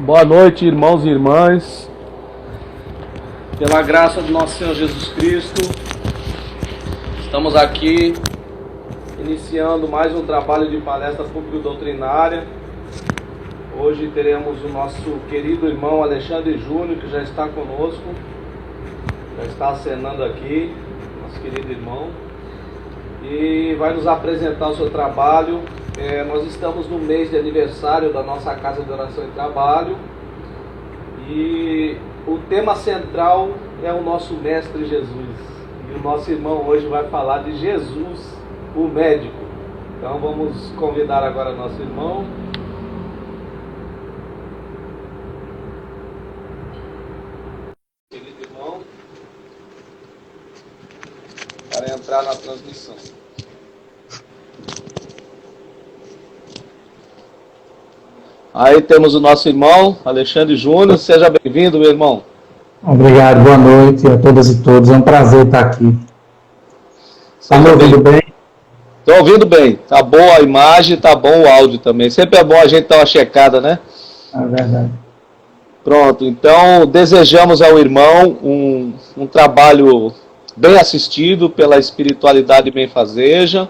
Boa noite, irmãos e irmãs. Pela graça do nosso Senhor Jesus Cristo, estamos aqui iniciando mais um trabalho de palestra público-doutrinária. Hoje teremos o nosso querido irmão Alexandre Júnior, que já está conosco, já está acenando aqui, nosso querido irmão, e vai nos apresentar o seu trabalho. Nós estamos no mês de aniversário da nossa Casa de Oração e Trabalho, e o tema central é o nosso Mestre Jesus. E o nosso irmão hoje vai falar de Jesus, o médico. Então vamos convidar agora nosso irmão. Querido irmão, para entrar na transmissão. Aí temos o nosso irmão Alexandre Júnior. Seja bem-vindo, meu irmão. Obrigado, boa noite a todas e todos. É um prazer estar aqui. Está me ouvindo bem? Estou ouvindo bem. Tá boa a imagem, tá bom o áudio também. Sempre é bom a gente dar uma checada, né? É verdade. Pronto, então desejamos ao irmão um trabalho bem assistido pela espiritualidade benfazeja.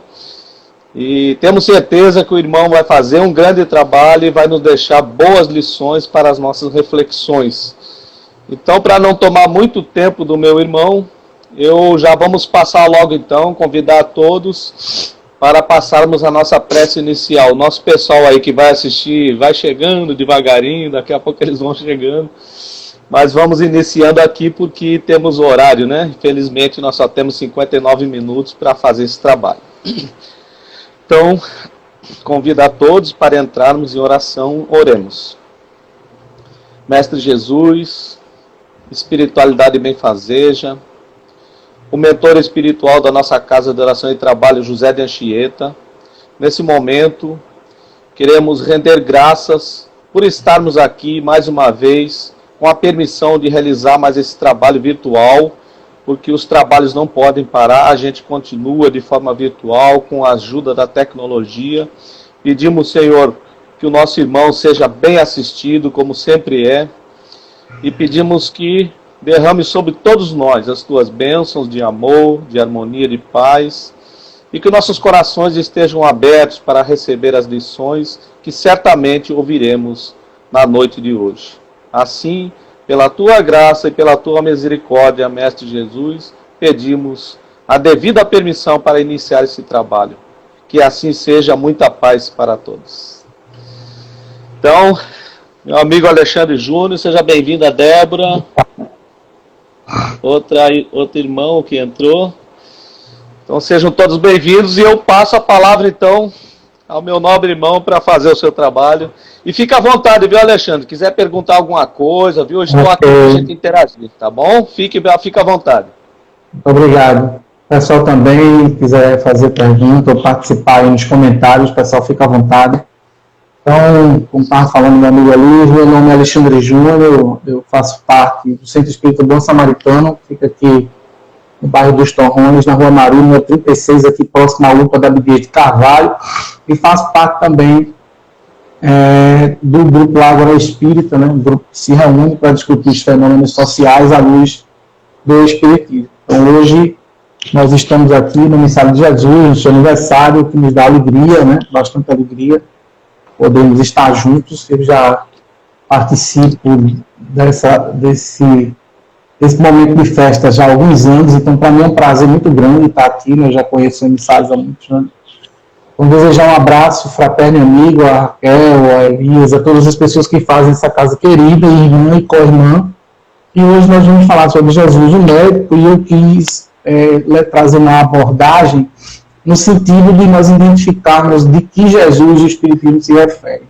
E temos certeza que o irmão vai fazer um grande trabalho e vai nos deixar boas lições para as nossas reflexões. Então, para não tomar muito tempo do meu irmão, eu já vamos passar logo então, convidar a todos para passarmos a nossa prece inicial. Nosso pessoal aí que vai assistir vai chegando devagarinho, daqui a pouco eles vão chegando. Mas vamos iniciando aqui porque temos horário, né? Infelizmente nós só temos 59 minutos para fazer esse trabalho. Então, convido a todos para entrarmos em oração. Oremos. Mestre Jesus, espiritualidade benfazeja, o mentor espiritual da nossa Casa de Oração e Trabalho, José de Anchieta, nesse momento, queremos render graças por estarmos aqui mais uma vez, com a permissão de realizar mais esse trabalho virtual, porque os trabalhos não podem parar, a gente continua de forma virtual, com a ajuda da tecnologia. Pedimos, Senhor, que o nosso irmão seja bem assistido, como sempre é, e pedimos que derrame sobre todos nós as tuas bênçãos de amor, de harmonia, de paz, e que nossos corações estejam abertos para receber as lições que certamente ouviremos na noite de hoje. Assim, pela tua graça e pela tua misericórdia, Mestre Jesus, pedimos a devida permissão para iniciar esse trabalho. Que assim seja, muita paz para todos. Então, meu amigo Alexandre Júnior, seja bem-vindo, a Débora. Outro irmão que entrou. Então sejam todos bem-vindos e eu passo a palavra então ao meu nobre irmão para fazer o seu trabalho. E fica à vontade, viu, Alexandre? Quiser perguntar alguma coisa, viu? Eu estou aqui para a gente interagir, tá bom? Fica à vontade. Obrigado. O pessoal também quiser fazer pergunta ou participar aí nos comentários, o pessoal fica à vontade. Então, como estava falando meu amigo ali, meu nome é Alexandre Júnior, eu faço parte do Centro Espírita Bom Samaritano, que fica aqui no bairro dos Torrões, na Rua Maru, número 36, aqui próximo à UPA da Abdias de Carvalho, e faço parte também do grupo Ágora Espírita, né, um grupo que se reúne para discutir os fenômenos sociais à luz do Espiritismo. Então, hoje, nós estamos aqui no aniversário de Jesus, no seu aniversário, que nos dá alegria, né, bastante alegria, podemos estar juntos. Eu já participo desse momento de festa já há alguns anos, então para mim é um prazer muito grande estar aqui, né, eu já conheço emissários há muitos anos. Vamos desejar um abraço fraterno e amigo a Raquel, a Elias, a todas as pessoas que fazem essa casa querida, irmã e co-irmã. E hoje nós vamos falar sobre Jesus, o médico, e eu quis trazer uma abordagem no sentido de nós identificarmos de que Jesus o Espiritismo se refere.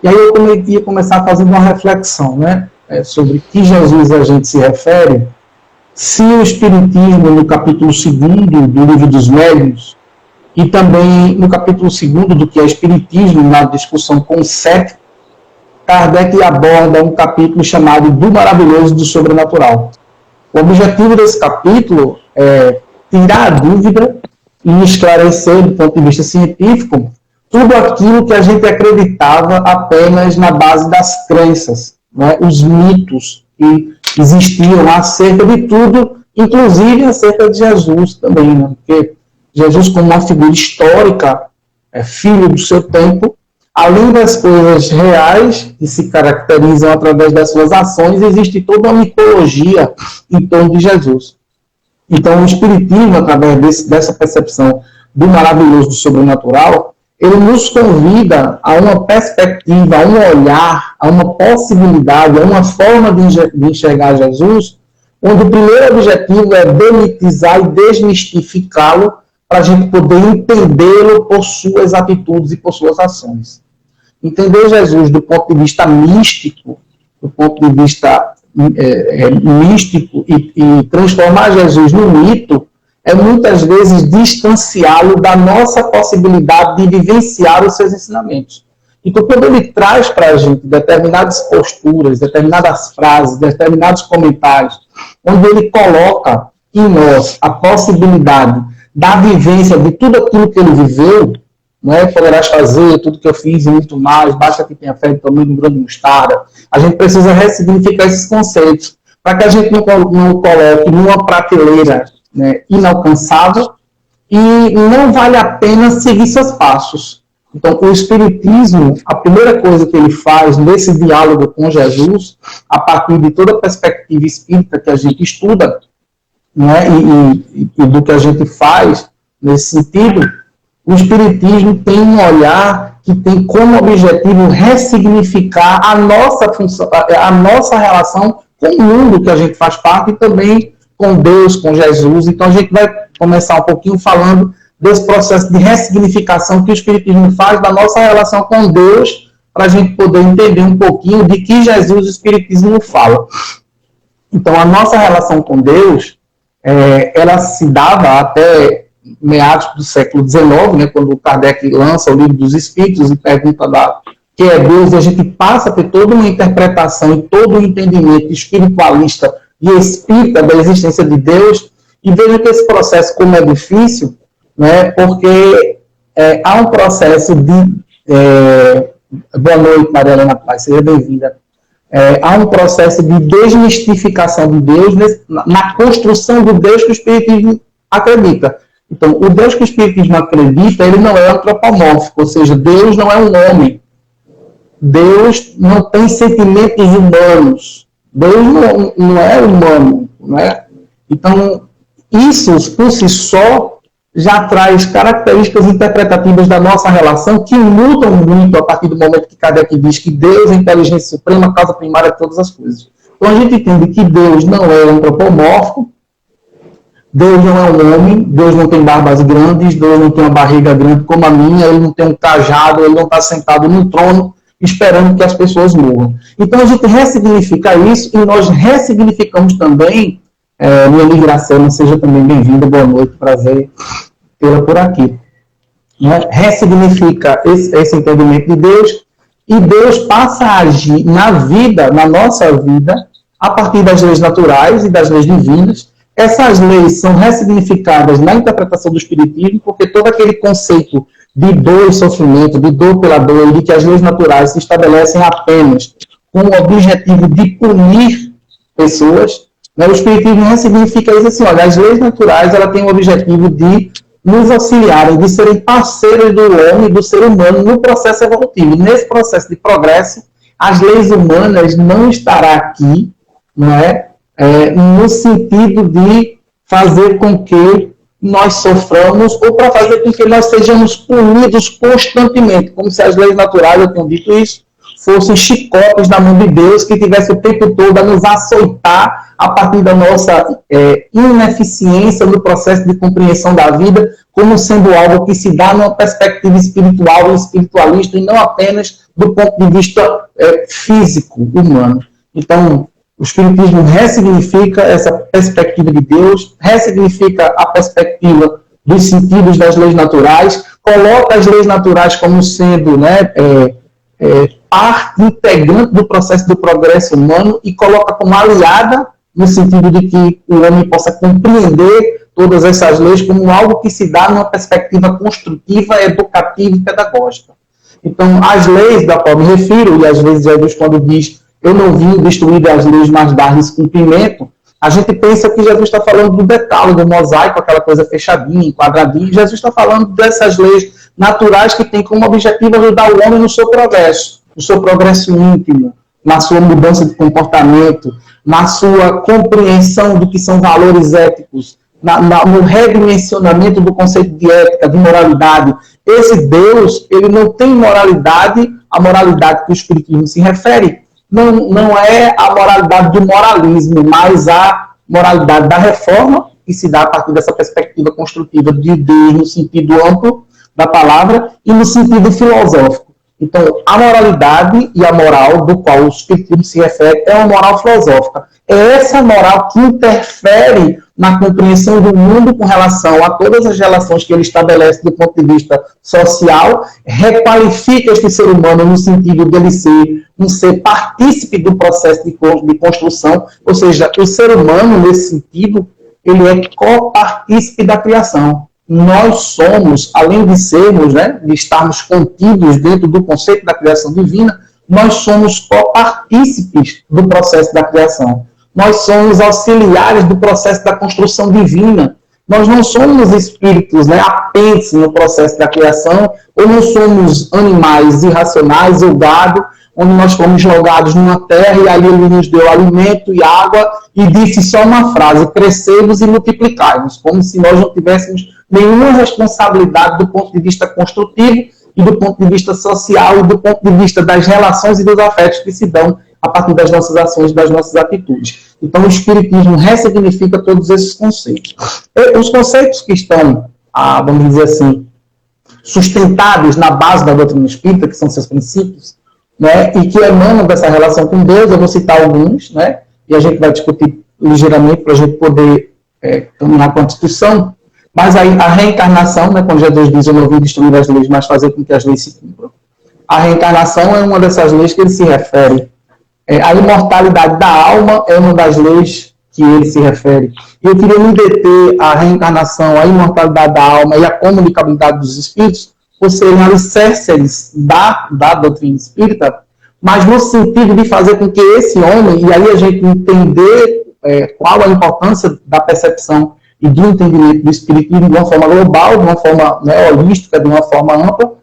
E aí eu ia começar fazendo uma reflexão, né, sobre que Jesus a gente se refere, se o Espiritismo, no capítulo 2º do Livro dos Médiuns, e também no capítulo 2º do que é Espiritismo, na discussão com o cético, Kardec aborda um capítulo chamado do Maravilhoso do Sobrenatural. O objetivo desse capítulo é tirar a dúvida e esclarecer, do ponto de vista científico, tudo aquilo que a gente acreditava apenas na base das crenças, né? Os mitos que existiam acerca de tudo, inclusive acerca de Jesus também, né? Porque Jesus, como uma figura histórica, filho do seu tempo, além das coisas reais que se caracterizam através das suas ações, existe toda uma mitologia em torno de Jesus. Então, o Espiritismo, através dessa percepção do maravilhoso, do sobrenatural, ele nos convida a uma perspectiva, a um olhar, a uma possibilidade, a uma forma de enxergar Jesus, onde o primeiro objetivo é demitizar e desmistificá-lo para a gente poder entendê-lo por suas atitudes e por suas ações. Entender Jesus do ponto de vista místico, do ponto de vista místico e transformar Jesus no mito, é muitas vezes distanciá-lo da nossa possibilidade de vivenciar os seus ensinamentos. Então, quando ele traz para a gente determinadas posturas, determinadas frases, determinados comentários, onde ele coloca em nós a possibilidade da vivência de tudo aquilo que ele viveu, né? Poderás fazer tudo que eu fiz e muito mais, basta que tenha fé do tamanho de um grão de mostarda. A gente precisa ressignificar esses conceitos, para que a gente não coloque numa prateleira, né, inalcançável, e não vale a pena seguir seus passos. Então, o Espiritismo, a primeira coisa que ele faz nesse diálogo com Jesus, a partir de toda a perspectiva espírita que a gente estuda, né, e do que a gente faz nesse sentido, o Espiritismo tem um olhar que tem como objetivo ressignificar a nossa função, a nossa relação com o mundo que a gente faz parte e também com Deus, com Jesus. Então a gente vai começar um pouquinho falando desse processo de ressignificação que o Espiritismo faz da nossa relação com Deus, para a gente poder entender um pouquinho de que Jesus o Espiritismo fala. Então a nossa relação com Deus, ela se dava até meados do século XIX, né, quando Kardec lança o Livro dos Espíritos e pergunta que é Deus, e a gente passa a ter toda uma interpretação e todo um entendimento espiritualista e espírita da existência de Deus, e veja que esse processo, como é difícil, né, porque há um processo de... boa noite, Maria Helena Paz, seja bem-vinda. Há um processo de desmistificação de Deus na construção do Deus que o Espiritismo acredita. Então, o Deus que o Espiritismo acredita, ele não é antropomórfico, ou seja, Deus não é um homem. Deus não tem sentimentos humanos. Deus não é humano. Né? Então, isso, por si só, já traz características interpretativas da nossa relação que mudam muito a partir do momento que Kardec diz que Deus é a inteligência suprema, a causa primária de todas as coisas. Então, a gente entende que Deus não é antropomórfico, Deus não é um homem, Deus não tem barbas grandes, Deus não tem uma barriga grande como a minha, ele não tem um cajado, ele não está sentado num trono esperando que as pessoas morram. Então a gente ressignifica isso e nós ressignificamos também, minha amiga Iracema, seja também bem-vinda, boa noite, prazer tê-la por aqui. Né? Ressignifica esse entendimento de Deus e Deus passa a agir na vida, na nossa vida, a partir das leis naturais e das leis divinas. Essas leis são ressignificadas na interpretação do Espiritismo, porque todo aquele conceito de dor e sofrimento, de dor pela dor, e de que as leis naturais se estabelecem apenas com o objetivo de punir pessoas, né? O Espiritismo ressignifica isso assim, olha, as leis naturais ela têm o objetivo de nos auxiliarem, de serem parceiros do homem, do ser humano, no processo evolutivo. Nesse processo de progresso, as leis humanas não estarão aqui, não é? No sentido de fazer com que nós soframos ou para fazer com que nós sejamos punidos constantemente, como se as leis naturais, eu tenho dito isso, fossem chicotes na mão de Deus que tivesse o tempo todo a nos açoitar a partir da nossa ineficiência no processo de compreensão da vida, como sendo algo que se dá numa perspectiva espiritual e espiritualista e não apenas do ponto de vista físico, humano. Então, o Espiritismo ressignifica essa perspectiva de Deus, ressignifica a perspectiva dos sentidos das leis naturais, coloca as leis naturais como sendo parte integrante do processo do progresso humano e coloca como aliada no sentido de que o homem possa compreender todas essas leis como algo que se dá numa perspectiva construtiva, educativa e pedagógica. Então, as leis da qual me refiro, e às vezes Jesus quando diz eu não vim destruir as leis, mas dar-lhes cumprimento, a gente pensa que Jesus está falando do decálogo, do mosaico, aquela coisa fechadinha, quadradinha. Jesus está falando dessas leis naturais que têm como objetivo ajudar o homem no seu progresso íntimo, na sua mudança de comportamento, na sua compreensão do que são valores éticos, no redimensionamento do conceito de ética, de moralidade. Esse Deus, ele não tem moralidade, a moralidade que o Espiritismo se refere, não é a moralidade do moralismo, mas a moralidade da reforma, que se dá a partir dessa perspectiva construtiva de Deus no sentido amplo da palavra e no sentido filosófico. Então, a moralidade e a moral do qual o Espiritismo se refere é uma moral filosófica. É essa moral que interfere na compreensão do mundo com relação a todas as relações que ele estabelece do ponto de vista social, requalifica este ser humano no sentido dele ser um ser partícipe do processo de construção, ou seja, o ser humano, nesse sentido, ele é copartícipe da criação. Nós somos, além de sermos, de estarmos contidos dentro do conceito da criação divina, nós somos copartícipes do processo da criação. Nós somos auxiliares do processo da construção divina. Nós não somos espíritos apêndices no processo da criação, ou não somos animais irracionais ou gado, onde nós fomos jogados numa terra e ali ele nos deu alimento e água e disse só uma frase: crescei-vos e multiplicai-vos, como se nós não tivéssemos nenhuma responsabilidade do ponto de vista construtivo e do ponto de vista social e do ponto de vista das relações e dos afetos que se dão a partir das nossas ações e das nossas atitudes. Então, o Espiritismo ressignifica todos esses conceitos. Os conceitos que estão, vamos dizer assim, sustentados na base da doutrina espírita, que são seus princípios, e que emanam dessa relação com Deus, eu vou citar alguns, e a gente vai discutir ligeiramente para a gente poder caminhar com a discussão. Mas aí a reencarnação, quando Jesus diz eu não vim destruir as leis, mas fazer com que as leis se cumpram. A reencarnação é uma dessas leis que ele se refere. A imortalidade da alma é uma das leis que ele se refere. E eu queria me deter a reencarnação, a imortalidade da alma e a comunicabilidade dos espíritos, por serem alicerces da doutrina espírita, mas no sentido de fazer com que esse homem, e aí a gente entender qual a importância da percepção e do entendimento do espiritismo de uma forma global, de uma forma holística, de uma forma ampla,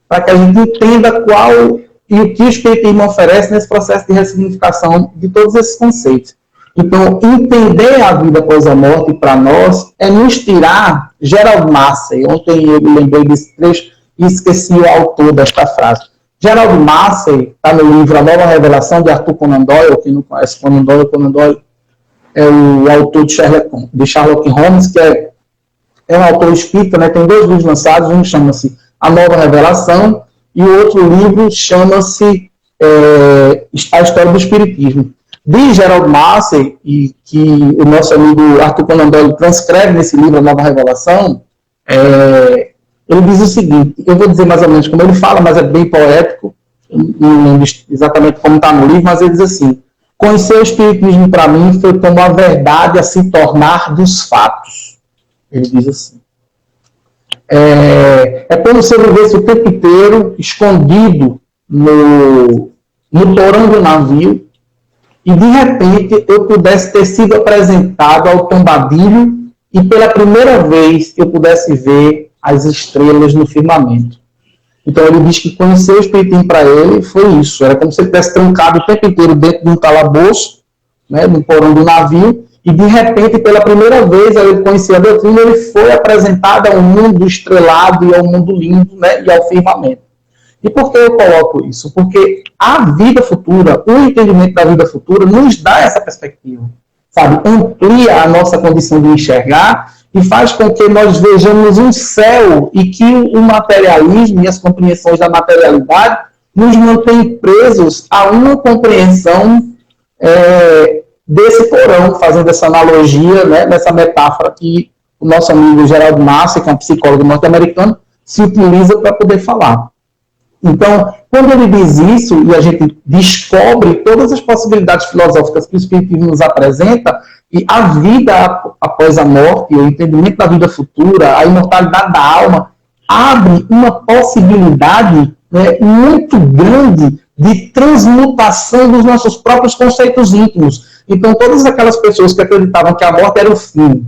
para que a gente entenda qual e o que o espiritismo oferece nesse processo de ressignificação de todos esses conceitos. Então, entender a vida após a morte para nós é nos tirar. Gerald Massey, ontem eu me lembrei desse trecho e esqueci o autor desta frase. Gerald Massey está no livro A Nova Revelação, de Arthur Conan Doyle. Quem não conhece Conan Doyle é o autor de Sherlock Holmes, que é um autor espírita, tem 2 livros lançados, um chama-se A Nova Revelação e o outro livro chama-se A História do Espiritismo. De Gerald Massey, e que o nosso amigo Arthur Conan Doyle transcreve nesse livro A Nova Revelação, ele diz o seguinte, eu vou dizer mais ou menos como ele fala, mas é bem poético, não lembro exatamente como está no livro, mas ele diz assim: conhecer o Espiritismo para mim foi como a verdade a se tornar dos fatos. Ele diz assim. É como se eu vivesse o tempo inteiro escondido no torão do navio e, de repente, eu pudesse ter sido apresentado ao tombadilho e, pela primeira vez, eu pudesse ver as estrelas no firmamento. Então, ele diz que conhecer o Espiritismo para ele foi isso. Era como se ele tivesse trancado o tempo inteiro dentro de um calabouço, no porão do navio, e, de repente, pela primeira vez, ao ele conhecer a doutrina, ele foi apresentado ao mundo estrelado e ao mundo lindo, e ao firmamento. E por que eu coloco isso? Porque a vida futura, o entendimento da vida futura, nos dá essa perspectiva, sabe? Amplia a nossa condição de enxergar e faz com que nós vejamos um céu e que o materialismo e as compreensões da materialidade nos mantêm presos a uma compreensão desse porão, fazendo essa analogia, nessa metáfora que o nosso amigo Gerald Massey, que é um psicólogo norte-americano, se utiliza para poder falar. Então, quando ele diz isso, e a gente descobre todas as possibilidades filosóficas que o Espiritismo nos apresenta, E a vida após a morte, o entendimento da vida futura, a imortalidade da alma, abre uma possibilidade, né, muito grande de transmutação dos nossos próprios conceitos íntimos. Então, todas aquelas pessoas que acreditavam que a morte era o fim,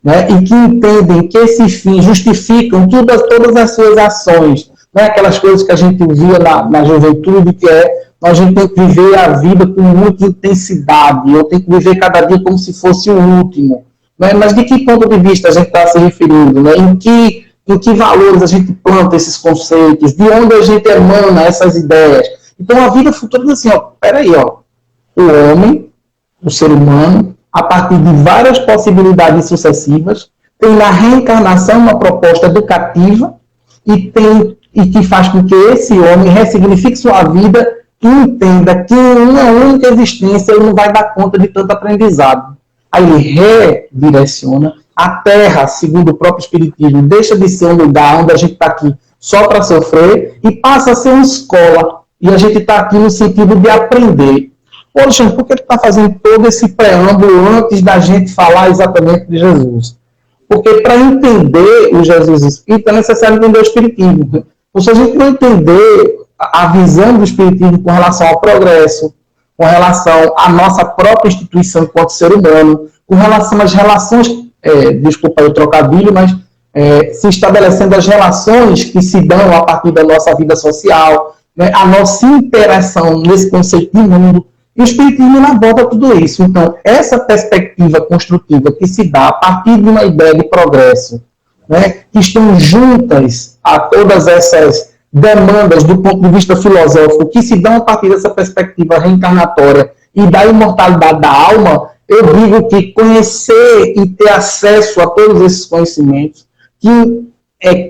né, e que entendem que esse fim justificam todas as suas ações, né, aquelas coisas que a gente via na juventude, que a gente tem que viver a vida com muita intensidade, eu tenho que viver cada dia como se fosse o último. Né? Mas de que ponto de vista a gente está se referindo? Né? Em que valores a gente planta esses conceitos? De onde a gente emana essas ideias? Então a vida futura diz assim, peraí, o homem, o ser humano, a partir de várias possibilidades sucessivas, tem na reencarnação uma proposta educativa e que faz com que esse homem ressignifique sua vida e entenda que em uma única existência ele não vai dar conta de tanto aprendizado. Aí ele redireciona. A Terra, segundo o próprio Espiritismo, deixa de ser um lugar onde a gente está aqui só para sofrer e passa a ser uma escola. E a gente está aqui no sentido de aprender. Poxa, por que tu está fazendo todo esse preâmbulo antes da gente falar exatamente de Jesus? Porque para entender o Jesus Espírita é necessário entender o Espiritismo. Então, se a gente não entender a visão do Espiritismo com relação ao progresso, com relação à nossa própria instituição enquanto ser humano, com relação às relações, desculpa o trocadilho, mas se estabelecendo as relações que se dão a partir da nossa vida social, né, a nossa interação nesse conceito de mundo, e o Espiritismo não aborda tudo isso. Então, essa perspectiva construtiva que se dá a partir de uma ideia de progresso, né, que estão juntas a todas essas demandas do ponto de vista filosófico, que se dão a partir dessa perspectiva reencarnatória e da imortalidade da alma, eu digo que conhecer e ter acesso a todos esses conhecimentos que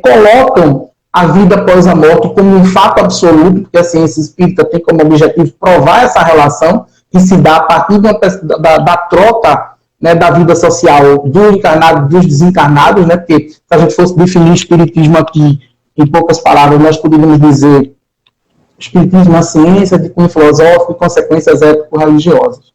colocam a vida após a morte como um fato absoluto, porque a ciência espírita tem como objetivo provar essa relação que se dá a partir da troca, né, da vida social do encarnado e dos desencarnados, né, porque se a gente fosse definir o espiritismo aqui, em poucas palavras, nós poderíamos dizer espiritismo é uma ciência de cunho filosófico e consequências ético-religiosas,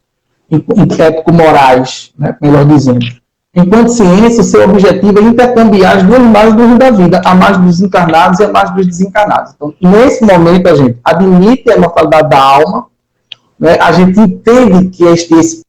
ético-morais, né, melhor dizendo. Enquanto ciência, o seu objetivo é intercambiar as duas imagens da vida, a mais dos encarnados e a mais dos desencarnados. Então, nesse momento, a gente admite a imortalidade da alma, né, a gente entende que esse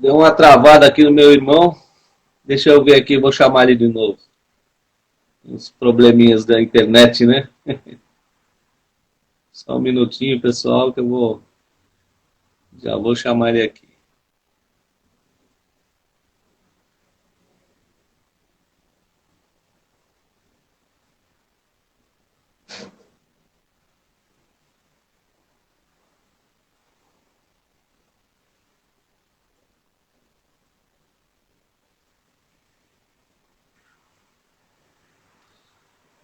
Deu uma travada aqui no meu irmão. Deixa eu ver aqui, vou chamar ele de novo. Uns probleminhas da internet, né? Só um minutinho, pessoal, que eu já vou chamar ele aqui.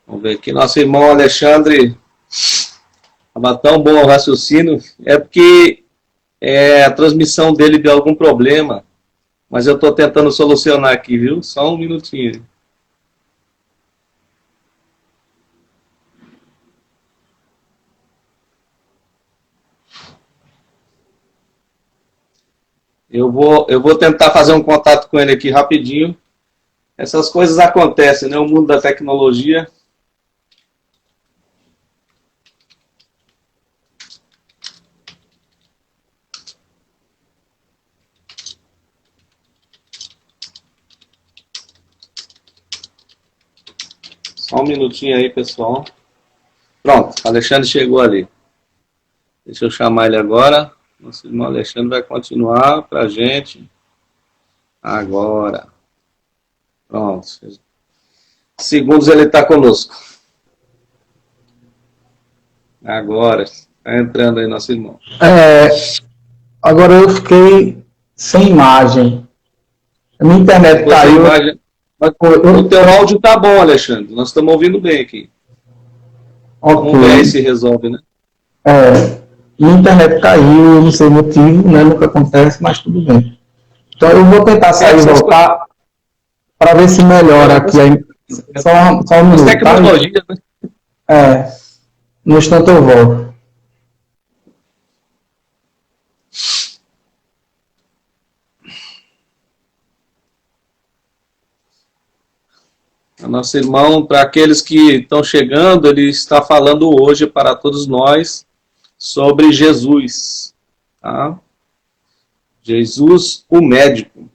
Vamos ver aqui, nosso irmão Alexandre estava tão bom o raciocínio, é porque a transmissão dele deu algum problema, mas eu estou tentando solucionar aqui, viu? Só um minutinho. Eu vou tentar fazer um contato com ele aqui rapidinho. Essas coisas acontecem, né? O mundo da tecnologia. Só um minutinho aí, pessoal. Pronto, Alexandre chegou ali. Deixa eu chamar ele agora. Nosso irmão Alexandre vai continuar para a gente agora. Pronto. Segundos ele está conosco. Agora. Está entrando aí nosso irmão. Agora eu fiquei sem imagem. A minha internet caiu. Imagem... Mas o teu áudio tá bom, Alexandre. Nós estamos ouvindo bem aqui. Okay. Vamos ver aí se resolve, né? Minha internet caiu, eu não sei o motivo, né? Nunca acontece, mas tudo bem. Então eu vou tentar sair e voltar para ver se melhora aqui. Só um minuto. Tecnologia, tá? Né? No instante eu volto. O nosso irmão, para aqueles que estão chegando, ele está falando hoje para todos nós sobre Jesus. Tá? Jesus, o médico.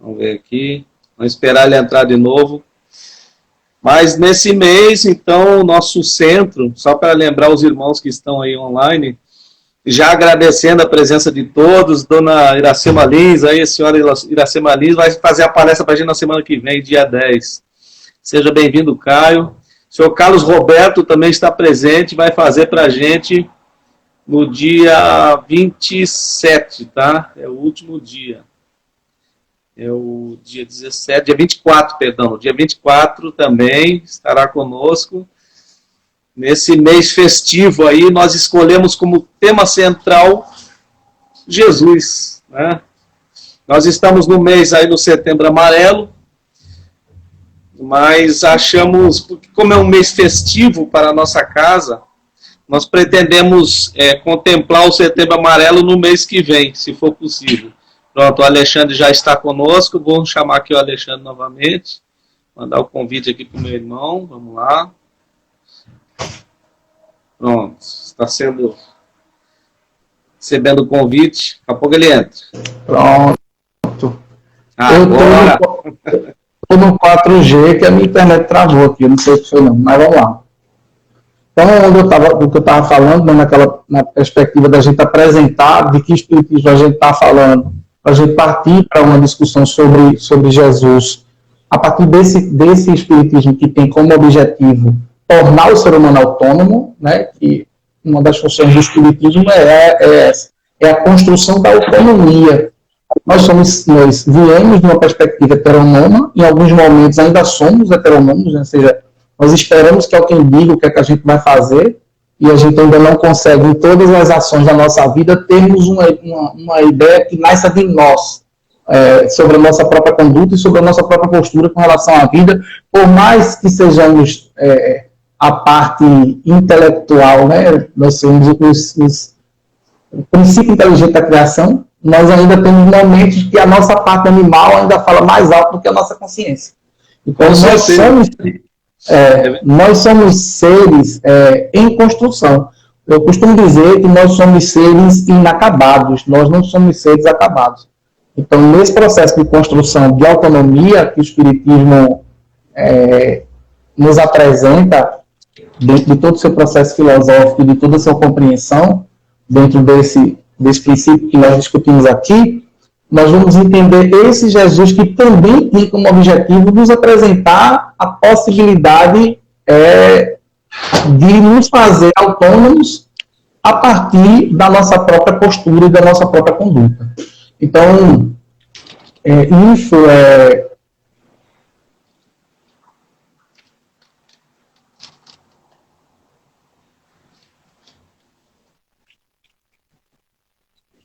Vamos ver aqui. Vamos esperar ele entrar de novo. Mas nesse mês, então, o nosso centro, só para lembrar os irmãos que estão aí online, já agradecendo a presença de todos, dona Iracema Lins, aí a senhora Iracema Lins vai fazer a palestra para a gente na semana que vem, dia 10. Seja bem-vindo, Caio. O senhor Carlos Roberto também está presente, vai fazer para a gente no dia 27, tá? É o último dia. É o dia 17, dia 24, perdão. Dia 24 também estará conosco. Nesse mês festivo aí, nós escolhemos como tema central Jesus, né? Nós estamos no mês aí do Setembro Amarelo, mas achamos, porque como é um mês festivo para a nossa casa, nós pretendemos contemplar o Setembro Amarelo no mês que vem, se for possível. Pronto, o Alexandre já está conosco, vou chamar aqui o Alexandre novamente, mandar o convite aqui para o meu irmão, vamos lá. Pronto, está sendo recebendo o convite, daqui a pouco ele entra. Pronto. Agora. Estou no 4G, que a minha internet travou aqui, eu não sei o que foi não, mas vamos lá. Então, o que eu estava falando, né, na perspectiva da gente apresentar de que espiritismo a gente está falando, para a gente partir para uma discussão sobre Jesus, a partir desse espiritismo que tem como objetivo tornar o ser humano autônomo, né, que uma das funções do espiritismo é a construção da autonomia. Nós viemos de uma perspectiva heteronômica, em alguns momentos ainda somos heteronômicos, né, ou seja, nós esperamos que alguém diga o que é que a gente vai fazer, e a gente ainda não consegue, em todas as ações da nossa vida, termos uma ideia que nasça de nós, sobre a nossa própria conduta e sobre a nossa própria postura com relação à vida, por mais que sejamos a parte intelectual, né, nós somos o princípio inteligente da criação, nós ainda temos momentos que a nossa parte animal ainda fala mais alto do que a nossa consciência. Então, nós somos seres em construção. Eu costumo dizer que nós somos seres inacabados, nós não somos seres acabados. Então, nesse processo de construção de autonomia que o Espiritismo nos apresenta, dentro de todo o seu processo filosófico e de toda a sua compreensão, dentro desse princípio que nós discutimos aqui, nós vamos entender esse Jesus que também tem como objetivo nos apresentar a possibilidade de nos fazer autônomos a partir da nossa própria postura e da nossa própria conduta. Então, isso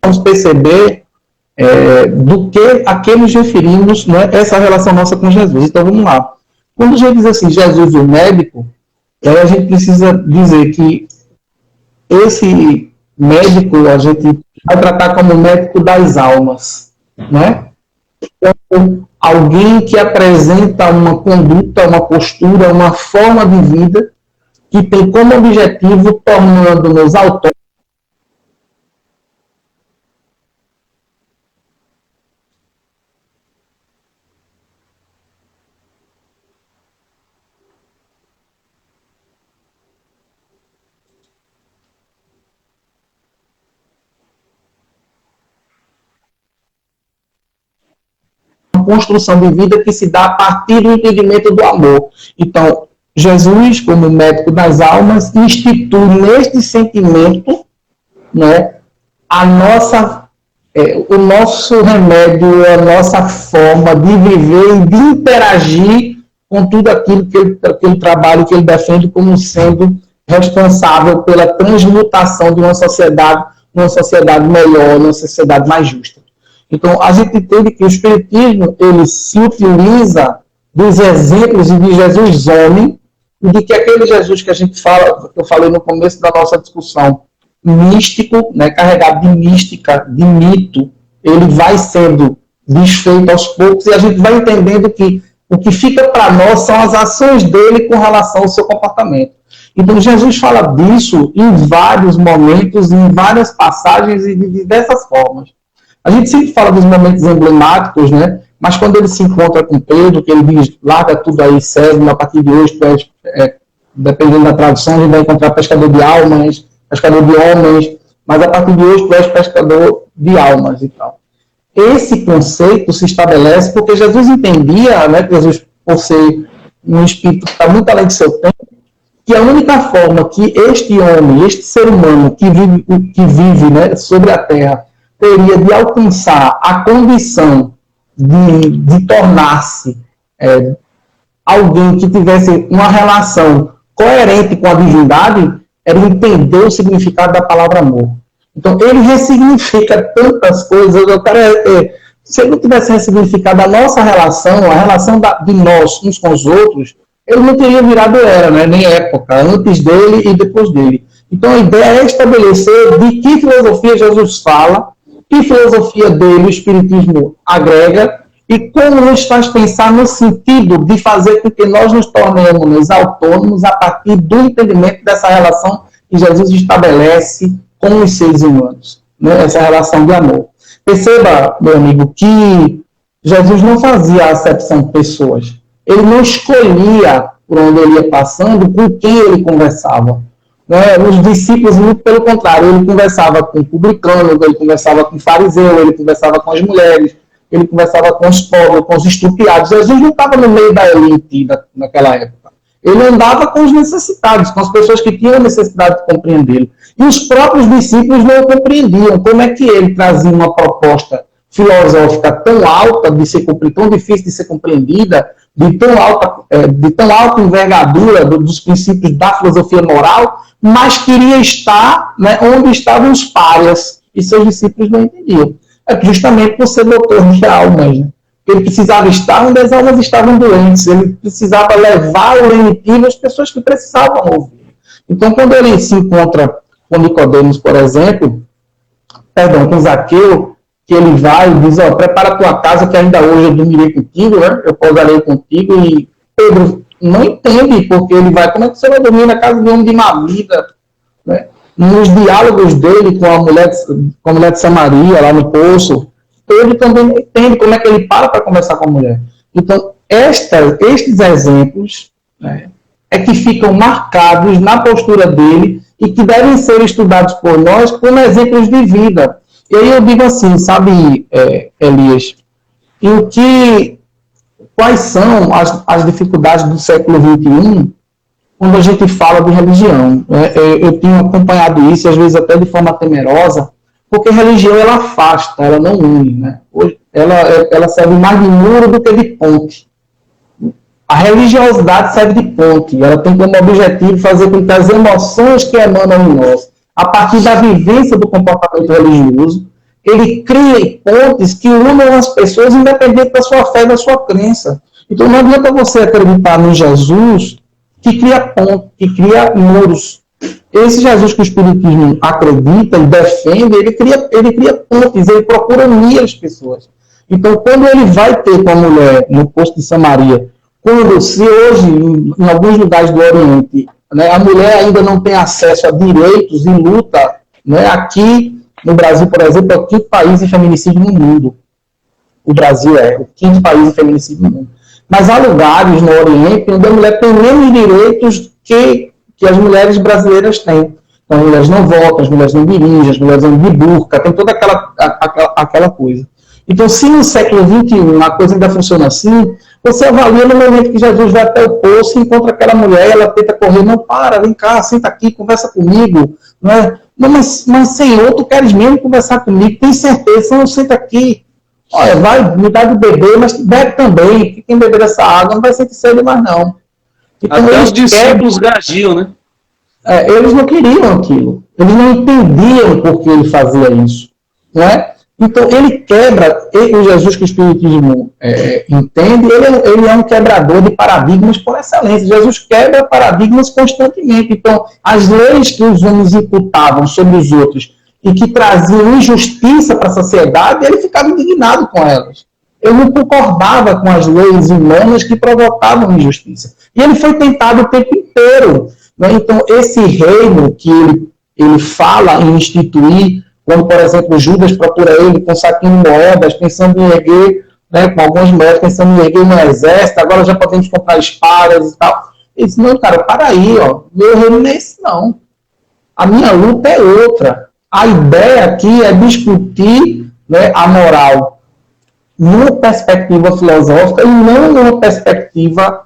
vamos perceber do que a que nos referimos, né, essa relação nossa com Jesus. Então, vamos lá. Quando a gente diz assim, Jesus o médico, a gente precisa dizer que esse médico a gente vai tratar como médico das almas, né? Então, alguém que apresenta uma conduta, uma postura, uma forma de vida que tem como objetivo tornando-nos autônomos uma construção de vida que se dá a partir do entendimento do amor. Então, Jesus, como médico das almas, institui neste sentimento, né, o nosso remédio, a nossa forma de viver e de interagir com tudo aquilo aquele trabalho que ele defende como sendo responsável pela transmutação de uma sociedade melhor, uma sociedade mais justa. Então, a gente entende que o Espiritismo, ele se utiliza dos exemplos de Jesus homem, e de que aquele Jesus que a gente fala, que eu falei no começo da nossa discussão, místico, né, carregado de mística, de mito, ele vai sendo desfeito aos poucos e a gente vai entendendo que o que fica para nós são as ações dele com relação ao seu comportamento. Então, Jesus fala disso em vários momentos, em várias passagens e de diversas formas. A gente sempre fala dos momentos emblemáticos, né? Mas quando ele se encontra com Pedro, que ele diz, larga tudo aí, serve, a partir de hoje, dependendo da tradução, a gente vai encontrar pescador de almas, pescador de homens, mas a partir de hoje tu és pescador de almas e tal. Esse conceito se estabelece porque Jesus entendia, né, Jesus, por ser um espírito que está muito além de seu tempo, que a única forma que este homem, este ser humano que vive, né, sobre a Terra, teria de alcançar a condição de tornar-se alguém que tivesse uma relação coerente com a divindade, era entender o significado da palavra amor. Então, ele ressignifica tantas coisas. Eu quero, se ele não tivesse ressignificado a nossa relação, a relação de nós uns com os outros, ele não teria virado era, né, nem época, antes dele e depois dele. Então, a ideia é estabelecer de que filosofia Jesus fala, que filosofia dele o Espiritismo agrega, e como nos faz pensar no sentido de fazer com que nós nos tornemos autônomos a partir do entendimento dessa relação que Jesus estabelece com os seres humanos, né? Essa relação de amor. Perceba, meu amigo, que Jesus não fazia acepção de pessoas. Ele não escolhia por onde ele ia passando, com quem ele conversava. Né? Os discípulos, muito pelo contrário, ele conversava com o publicano, ele conversava com o fariseu, ele conversava com as mulheres, ele conversava com os pobres, com os estupiados. Jesus não estava no meio da elite naquela época. Ele andava com os necessitados, com as pessoas que tinham necessidade de compreendê-lo. E os próprios discípulos não o compreendiam. Como é que ele trazia uma proposta filosófica tão alta, tão difícil de ser compreendida, de tão alta envergadura dos princípios da filosofia moral, mas queria estar, né, onde estavam os párias, e seus discípulos não entendiam. É justamente por ser doutor de almas, né? Ele precisava estar onde as almas estavam doentes, ele precisava levar o lenitivo às pessoas que precisavam ouvir. Então, quando ele se encontra com Nicodemos, por exemplo, com Zaqueu, que ele vai e diz, prepara a tua casa que ainda hoje eu dormirei contigo, né? Eu pousarei contigo, e Pedro não entende porque ele vai, como é que você vai dormir na casa de um homem de má vida, né? Nos diálogos dele com a mulher de Samaria, lá no poço, ele também não entende como é que ele para conversar com a mulher. Então, estes exemplos, né, é que ficam marcados na postura dele e que devem ser estudados por nós como exemplos de vida. E aí eu digo assim, sabe, Elias, quais são as dificuldades do século XXI quando a gente fala de religião? Eu tenho acompanhado isso, às vezes até de forma temerosa, porque religião ela afasta, ela não une, né? Ela serve mais de muro do que de ponte. A religiosidade serve de ponte, ela tem como objetivo fazer com que as emoções que emanam em nós, a partir da vivência do comportamento religioso, ele cria pontes que unam as pessoas independente da sua fé e da sua crença. Então não adianta você acreditar no Jesus que cria pontes, que cria muros. Esse Jesus que o Espiritismo acredita e defende, ele cria pontes, ele procura unir as pessoas. Então, quando ele vai ter com a mulher no poço de Samaria, se hoje, em alguns lugares do Oriente, né, a mulher ainda não tem acesso a direitos e luta, né, aqui no Brasil, por exemplo, é o 5º país em feminicídio no mundo. O Brasil é o 5º país em feminicídio no mundo. Mas há lugares no Oriente onde a mulher tem menos direitos que as mulheres brasileiras têm. Então, as mulheres não votam, as mulheres não dirigem, as mulheres andam de burca, tem toda aquela coisa. Então, se no século XXI a coisa ainda funciona assim, você avalia no momento que Jesus vai até o poço e encontra aquela mulher, ela tenta correr, não, para, vem cá, senta aqui, conversa comigo, não é? Não, mas Senhor, tu queres mesmo conversar comigo? Tem certeza? Não, senta aqui. Olha, vai me dar de beber, mas bebe também, porque quem beber essa água não vai sentir sede mais não. Então, até os discípulos reagiam, né? Eles não queriam aquilo. Eles não entendiam por que ele fazia isso. Não é? Então, ele quebra, o Jesus que o Espiritismo entende, ele é um quebrador de paradigmas por excelência. Jesus quebra paradigmas constantemente. Então, as leis que os homens imputavam sobre os outros e que traziam injustiça para a sociedade, ele ficava indignado com elas. Ele não concordava com as leis humanas que provocavam injustiça. E ele foi tentado o tempo inteiro. Né? Então, esse reino que ele fala em instituir, quando, por exemplo, Judas procura ele com um saquinho de moedas, pensando em erguer, né, com algumas moedas, pensando em erguer um exército, agora já podemos comprar espadas e tal. Ele disse, não, cara, para aí, ó, meu reino não é esse, não. A minha luta é outra. A ideia aqui é discutir, né, a moral numa perspectiva filosófica e não numa perspectiva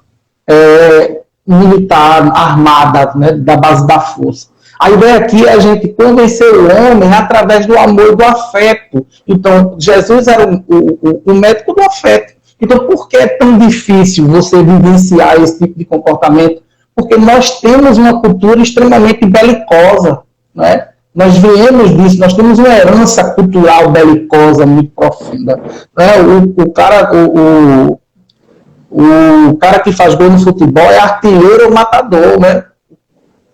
militar, armada, né, da base da força. A ideia aqui é a gente convencer o homem através do amor e do afeto. Então, Jesus era o médico do afeto. Então, por que é tão difícil você vivenciar esse tipo de comportamento? Porque nós temos uma cultura extremamente belicosa, né? Nós viemos disso, nós temos uma herança cultural belicosa muito profunda. Né? O cara que faz gol no futebol é artilheiro ou matador, né?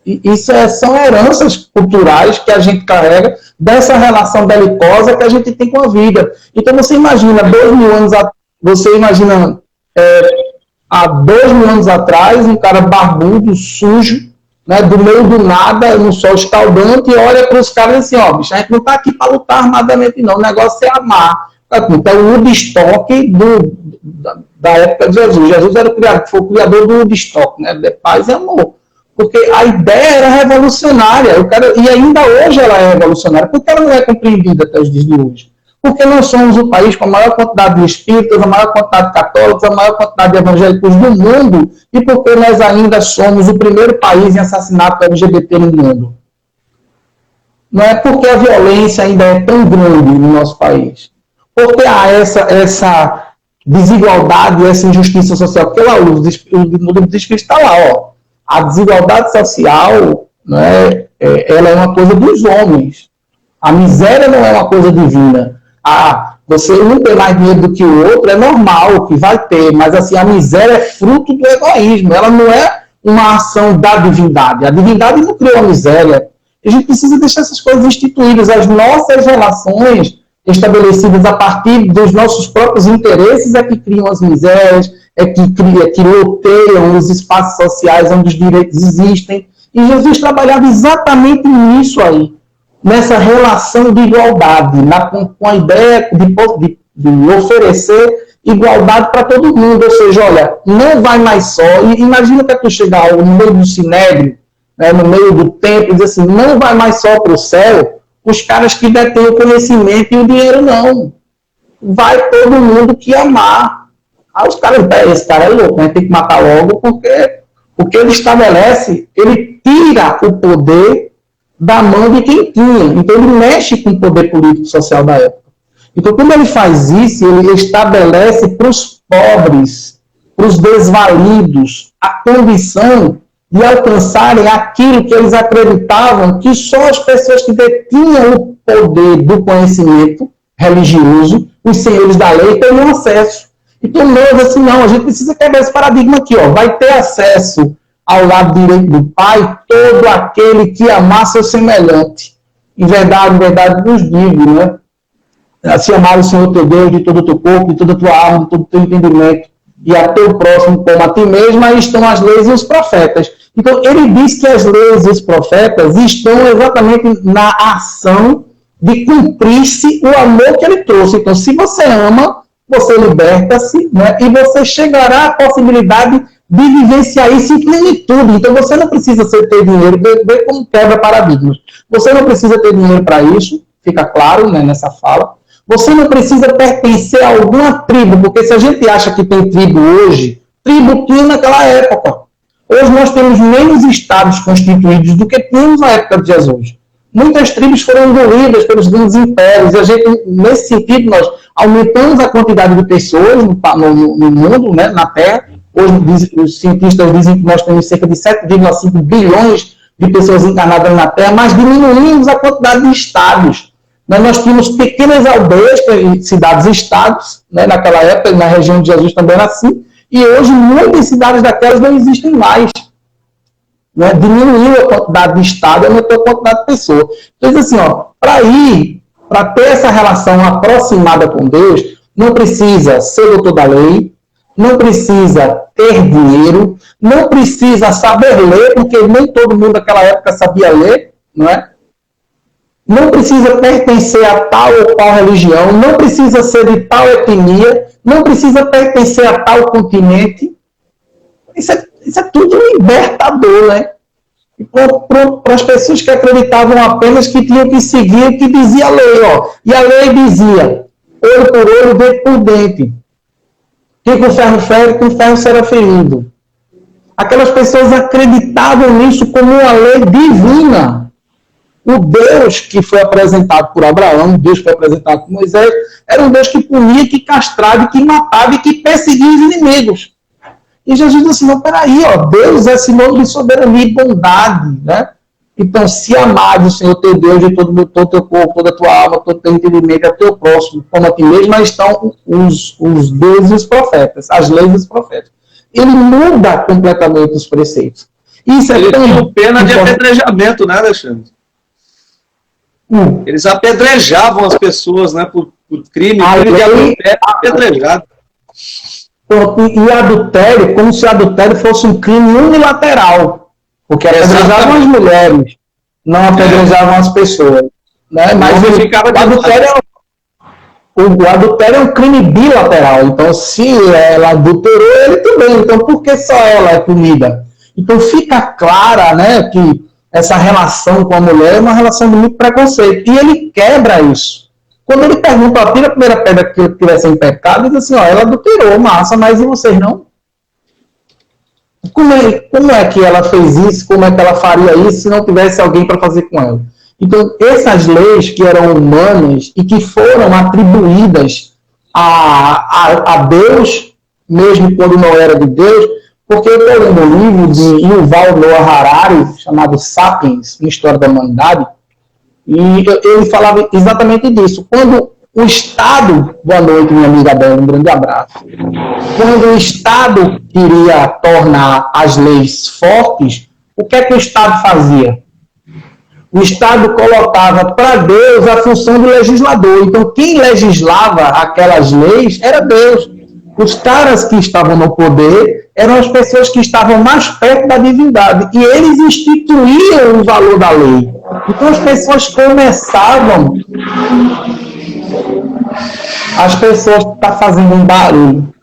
Isso são heranças culturais que a gente carrega dessa relação belicosa que a gente tem com a vida. Então você imagina, 2000 anos atrás, há 2000 anos atrás, um cara barbudo, sujo, né, do meio do nada, no sol escaldante, e olha para os caras e diz assim, ó, bicho, a gente não está aqui para lutar armadamente não, o negócio é amar. Então o Woodstock da época de Jesus. Jesus foi o criador do Woodstock, né, de paz e amor. Porque a ideia era revolucionária, e ainda hoje ela é revolucionária. Por que ela não é compreendida até os dias de hoje? Porque nós somos o país com a maior quantidade de espíritas, a maior quantidade de católicos, a maior quantidade de evangélicos do mundo, e porque nós ainda somos o primeiro país em assassinato LGBT no mundo. Não é porque a violência ainda é tão grande no nosso país. Porque há essa desigualdade, essa injustiça social. Porque lá o livro dos Espíritos está lá, ó. A desigualdade social, né, ela é uma coisa dos homens. A miséria não é uma coisa divina. Você um ter mais dinheiro do que o outro é normal, que vai ter, mas assim, a miséria é fruto do egoísmo. Ela não é uma ação da divindade. A divindade não criou a miséria. A gente precisa deixar essas coisas instituídas. As nossas relações estabelecidas a partir dos nossos próprios interesses é que criam as misérias, que loteiam os espaços sociais onde os direitos existem. E Jesus trabalhava exatamente nisso aí, nessa relação de igualdade, com a ideia de oferecer igualdade para todo mundo. Ou seja, olha, não vai mais só. E imagina que tu chegar no meio do sinédrio, né, no meio do templo, e dizer assim, não vai mais só para o céu os caras que detêm o conhecimento e o dinheiro, não. Vai todo mundo que amar. Aí os caras, esse cara é louco, né? Tem que matar logo, porque ele estabelece, ele tira o poder da mão de quem tinha. Então ele mexe com o poder político e social da época. Então quando ele faz isso, ele estabelece para os pobres, para os desvalidos, a condição de alcançarem aquilo que eles acreditavam que só as pessoas que detinham o poder do conhecimento religioso, os senhores da lei, teriam acesso. Então, nós, assim, não, a gente precisa quebrar esse paradigma aqui, ó. Vai ter acesso ao lado direito do Pai todo aquele que amar seu semelhante. Em verdade, vos digo, né? Se amar o Senhor teu Deus de todo o teu corpo, de toda a tua alma, de todo o teu entendimento, e a teu próximo como a ti mesmo, aí estão as leis e os profetas. Então, ele diz que as leis e os profetas estão exatamente na ação de cumprir-se o amor que ele trouxe. Então, se você ama, você liberta-se, né? E você chegará à possibilidade de vivenciar isso em plenitude. Então, você não precisa ter dinheiro, ver como quebra paradigmas. Você não precisa ter dinheiro para isso, fica claro, né, nessa fala. Você não precisa pertencer a alguma tribo, porque se a gente acha que tem tribo hoje, tribo tinha naquela época. Hoje nós temos menos estados constituídos do que tínhamos na época de Jesus. Muitas tribos foram engolidas pelos grandes impérios, e a gente, nesse sentido, nós aumentamos a quantidade de pessoas no mundo, né, na Terra. Hoje os cientistas dizem que nós temos cerca de 7,5 bilhões de pessoas encarnadas na Terra, mas diminuímos a quantidade de estados. Nós tínhamos pequenas aldeias, cidades-estados, né, naquela época, na região de Jesus também era assim, e hoje muitas cidades daquelas não existem mais. Né? Diminuiu a quantidade de estado e aumentou a quantidade de pessoas. Então, assim, para ter essa relação aproximada com Deus, não precisa ser doutor da lei, não precisa ter dinheiro, não precisa saber ler, porque nem todo mundo naquela época sabia ler, não é? Não precisa pertencer a tal ou qual religião, não precisa ser de tal etnia, não precisa pertencer a tal continente. Isso é tudo libertador, né? Para as pessoas que acreditavam apenas que tinham que seguir o que dizia a lei, E a lei dizia, olho por olho, dente por dente. Que com ferro fere, com ferro será ferido. Aquelas pessoas acreditavam nisso como uma lei divina. O Deus que foi apresentado por Abraão, o Deus que foi apresentado por Moisés, era um Deus que punia, que castrava, que matava e que perseguia os inimigos. E Jesus disse assim, não, peraí, Deus é sinônimo de soberania e bondade, né? Então, se amar o Senhor teu Deus de todo o teu corpo, toda a tua alma, todo o teu entendimento, é teu próximo, como a ti mesmo, aí estão os deuses e os profetas, as leis dos profetas. Ele muda completamente os preceitos. Isso ele tinha pena de apedrejamento, né, Alexandre? Eles apedrejavam as pessoas, né, por crime de adultério, apedrejado. E adultério, como se adultério fosse um crime unilateral, porque apedrejavam as mulheres, não apedrejavam as pessoas. Né? Mas o adultério é um crime bilateral, então se ela adulterou, ele também, então por que só ela é punida? Então fica clara, né, que essa relação com a mulher é uma relação de muito preconceito, e ele quebra isso. Quando ele pergunta, tira a primeira pedra que tivesse em pecado, ele diz assim, ela adulterou, massa, mas e vocês não? Como é que ela fez isso? Como é que ela faria isso se não tivesse alguém para fazer com ela? Então, essas leis que eram humanas e que foram atribuídas a Deus, mesmo quando não era de Deus, porque eu estou lendo um livro de Yuval Noah Harari, chamado Sapiens, uma história da humanidade, e ele falava exatamente disso. Quando o Estado, boa noite, minha amiga Bela, um grande abraço. Quando o Estado queria tornar as leis fortes, o que é que o Estado fazia? O Estado colocava para Deus a função de legislador. Então, quem legislava aquelas leis era Deus. Os caras que estavam no poder eram as pessoas que estavam mais perto da divindade. E eles instituíam o valor da lei. Então, as pessoas começavam... As pessoas estão fazendo um barulho.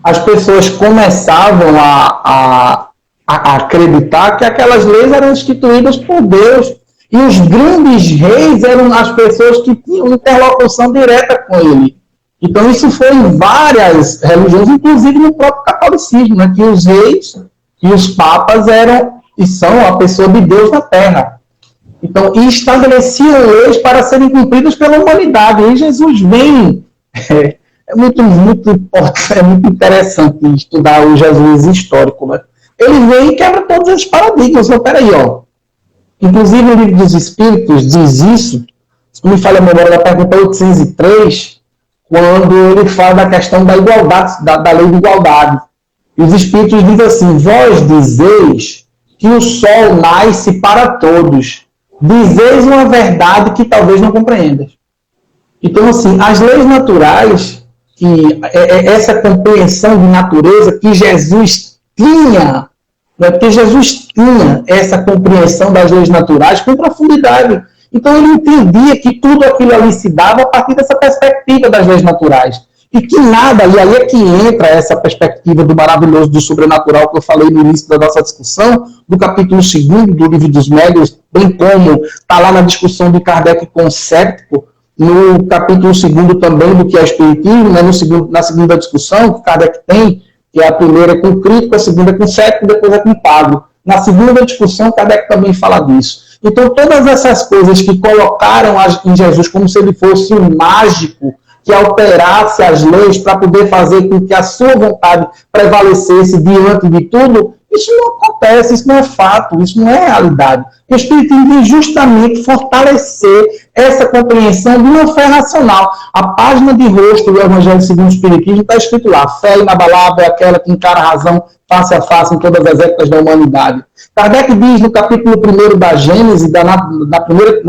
As pessoas começavam a acreditar que aquelas leis eram instituídas por Deus. E os grandes reis eram as pessoas que tinham interlocução direta com ele. Então, isso foi em várias religiões, inclusive no próprio catolicismo, né, que os reis e os papas eram e são a pessoa de Deus na Terra. Então, e estabeleciam leis para serem cumpridas pela humanidade. E Jesus vem... É muito importante, é muito interessante estudar o Jesus histórico. Né? Ele vem e quebra todos esses paradigmas. Então, peraí, inclusive o Livro dos Espíritos diz isso, se me falha a memória da pergunta 803, quando ele fala da questão da igualdade, da lei de igualdade. E os Espíritos dizem assim, vós dizeis que o sol nasce para todos. Dizeis uma verdade que talvez não compreendas. Então, assim, as leis naturais, que essa compreensão de natureza que Jesus tinha, né, porque Jesus tinha essa compreensão das leis naturais com profundidade. Então, ele entendia que tudo aquilo ali se dava a partir dessa perspectiva das leis naturais. E que nada, e aí é que entra essa perspectiva do maravilhoso, do sobrenatural, que eu falei no início da nossa discussão, do capítulo 2 do Livro dos Médiuns, bem como está lá na discussão de Kardec com o séptico, no capítulo 2 também do que é Espiritismo, né, na segunda discussão que Kardec tem, que é a primeira com crítico, a segunda com cético, depois é com padre. Na segunda discussão, Kardec também fala disso. Então, todas essas coisas que colocaram em Jesus como se ele fosse um mágico que alterasse as leis para poder fazer com que a sua vontade prevalecesse diante de tudo, isso não acontece, isso não é fato, isso não é realidade. O Espiritismo vem justamente fortalecer essa compreensão de uma fé racional. A página de rosto do Evangelho segundo o Espiritismo está escrito lá: fé inabalável é aquela que encara a razão face a face em todas as épocas da humanidade. Kardec diz no capítulo 1 da Gênese, na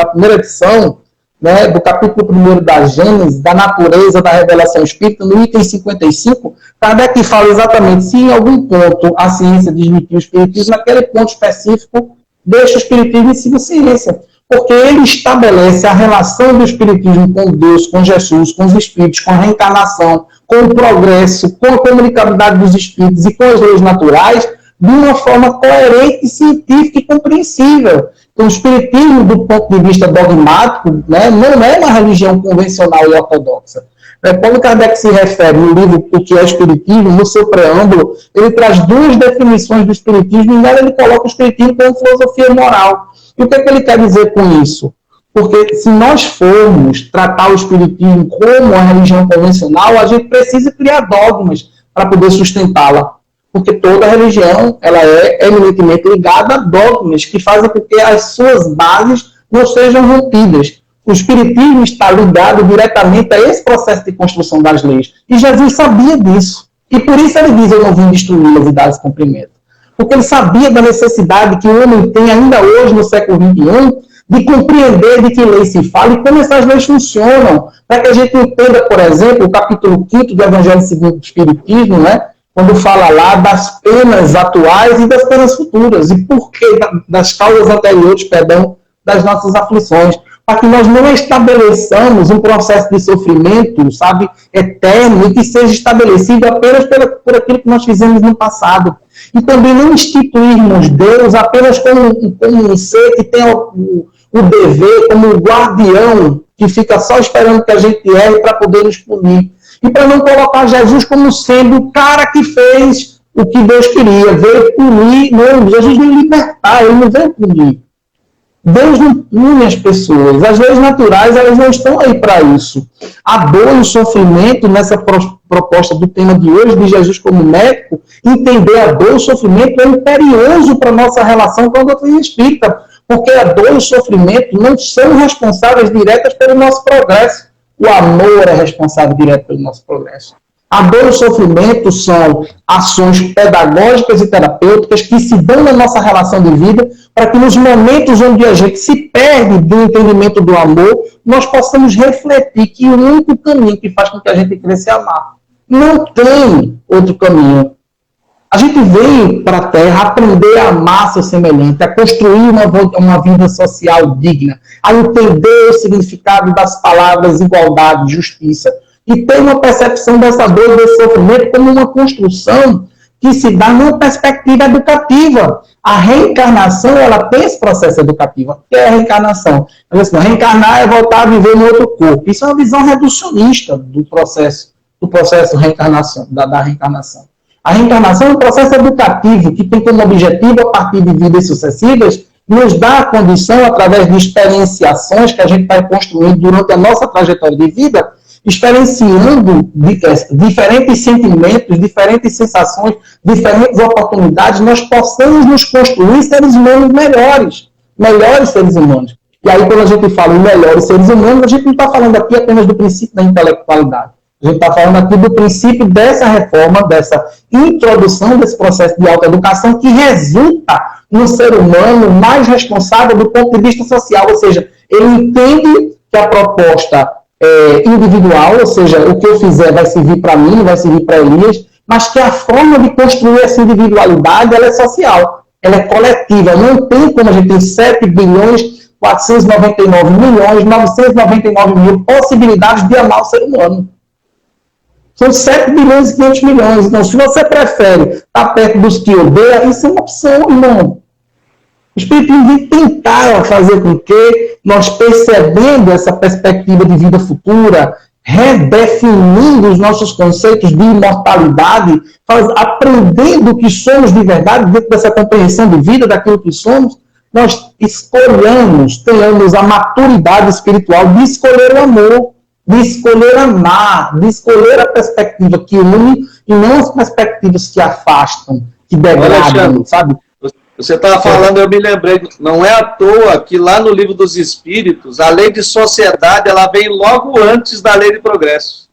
primeira edição, né, do capítulo 1 da Gênese, da natureza da revelação espírita, no item 55, Kardec fala exatamente se em algum ponto a ciência desmentiu o espiritismo, naquele ponto específico, deixa o espiritismo e siga a ciência. Porque ele estabelece a relação do espiritismo com Deus, com Jesus, com os espíritos, com a reencarnação, com o progresso, com a comunicabilidade dos espíritos e com as leis naturais, de uma forma coerente, científica e compreensível. Então, o espiritismo, do ponto de vista dogmático, né, não é uma religião convencional e ortodoxa. Quando Kardec se refere no livro O que é Espiritismo, no seu preâmbulo, ele traz duas definições do Espiritismo e nela ele coloca o Espiritismo como filosofia moral. E o que é que ele quer dizer com isso? Porque se nós formos tratar o Espiritismo como uma religião convencional, a gente precisa criar dogmas para poder sustentá-la. Porque toda religião ela é eminentemente ligada a dogmas que fazem com que as suas bases não sejam rompidas. O Espiritismo está ligado diretamente a esse processo de construção das leis. E Jesus sabia disso. E por isso ele diz: eu não vim destruí-las e dar-lhes cumprimento. Porque ele sabia da necessidade que o homem tem ainda hoje, no século XXI, de compreender de que lei se fala e como essas leis funcionam. Para que a gente entenda, por exemplo, o capítulo 5 do Evangelho segundo o Espiritismo, né? Quando fala lá das penas atuais e das penas futuras. E por que das causas anteriores, perdão, das nossas aflições. Para que nós não estabeleçamos um processo de sofrimento, sabe, eterno, e que seja estabelecido apenas por aquilo que nós fizemos no passado. E também não instituirmos Deus apenas como um ser que tem o dever, como um guardião, que fica só esperando que a gente erre para poder nos punir. E para não colocar Jesus como sendo o cara que fez o que Deus queria, veio punir. Não, Jesus veio libertar, ele não veio punir. Deus não pune as pessoas. As leis naturais, elas não estão aí para isso. A dor e o sofrimento, nessa proposta do tema de hoje, de Jesus como médico, entender a dor e o sofrimento é imperioso para a nossa relação com a doutrina espírita, porque a dor e o sofrimento não são responsáveis diretas pelo nosso progresso. O amor é responsável direto pelo nosso progresso. A dor e o sofrimento são ações pedagógicas e terapêuticas que se dão na nossa relação de vida para que nos momentos onde a gente se perde do entendimento do amor, nós possamos refletir que o único caminho que faz com que a gente cresça é amar. Não tem outro caminho. A gente veio para a Terra aprender a amar seu semelhante, a construir uma vida social digna, a entender o significado das palavras igualdade, justiça, e ter uma percepção dessa dor e desse sofrimento como uma construção que se dá numa perspectiva educativa. A reencarnação, ela tem esse processo educativo. O que é a reencarnação? Reencarnar é voltar a viver no outro corpo. Isso é uma visão reducionista do processo reencarnação, da reencarnação. A reencarnação é um processo educativo que tem como objetivo, a partir de vidas sucessivas, nos dar a condição, através de experienciações que a gente vai construindo durante a nossa trajetória de vida, experienciando diferentes sentimentos, diferentes sensações, diferentes oportunidades, nós possamos nos construir seres humanos melhores seres humanos. E aí, quando a gente fala em melhores seres humanos, a gente não está falando aqui apenas do princípio da intelectualidade. A gente está falando aqui do princípio dessa reforma, dessa introdução desse processo de autoeducação que resulta no ser humano mais responsável do ponto de vista social, ou seja, ele entende que a proposta individual, ou seja, o que eu fizer vai servir para mim, vai servir para Elias, mas que a forma de construir essa individualidade ela é social, ela é coletiva. Não tem como a gente ter 7.499.999.000 possibilidades de amar o ser humano. São 7 bilhões e 500 milhões. Então, se você prefere estar perto dos que odeiam, isso é uma opção, irmão. O Espiritismo tentava fazer com que nós, percebendo essa perspectiva de vida futura, redefinindo os nossos conceitos de imortalidade, aprendendo o que somos de verdade, dentro dessa compreensão de vida, daquilo que somos, nós tenhamos a maturidade espiritual de escolher o amor, de escolher amar, de escolher a perspectiva que une e não as perspectivas que afastam, que degradam, sabe? Você estava falando, eu me lembrei, não é à toa que lá no Livro dos Espíritos, a lei de sociedade, ela vem logo antes da lei de progresso.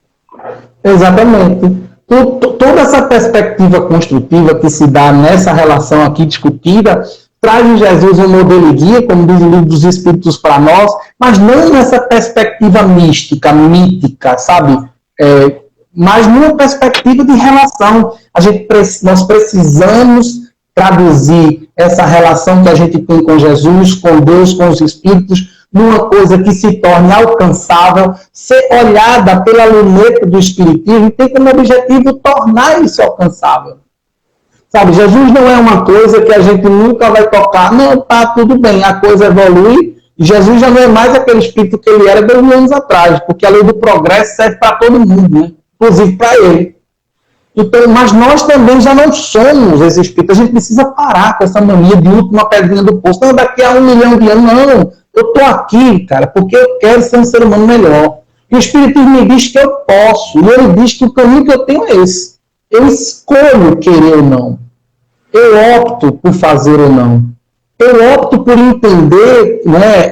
Exatamente. Toda essa perspectiva construtiva que se dá nessa relação aqui discutida, traz em Jesus um modelo de guia, como diz o Livro dos Espíritos para nós, mas não nessa perspectiva mística, mítica, sabe? Mas numa perspectiva de relação. Nós precisamos traduzir essa relação que a gente tem com Jesus, com Deus, com os Espíritos, numa coisa que se torne alcançável, ser olhada pela luneta do Espiritismo e tem como objetivo tornar isso alcançável. Sabe, Jesus não é uma coisa que a gente nunca vai tocar. Não, tá, tudo bem, a coisa evolui. Jesus já não é mais aquele espírito que ele era 2 mil anos atrás, porque a lei do progresso serve para todo mundo, né? Inclusive para ele. Então, mas nós também já não somos esse espírito. A gente precisa parar com essa mania de última pedrinha do poço. Não, daqui a 1 milhão de anos, não. Eu estou aqui, cara, porque eu quero ser um ser humano melhor. E o Espiritismo me diz que eu posso. E ele diz que o caminho que eu tenho é esse. Eu escolho querer ou não. Eu opto por fazer ou não. Eu opto por entender, né?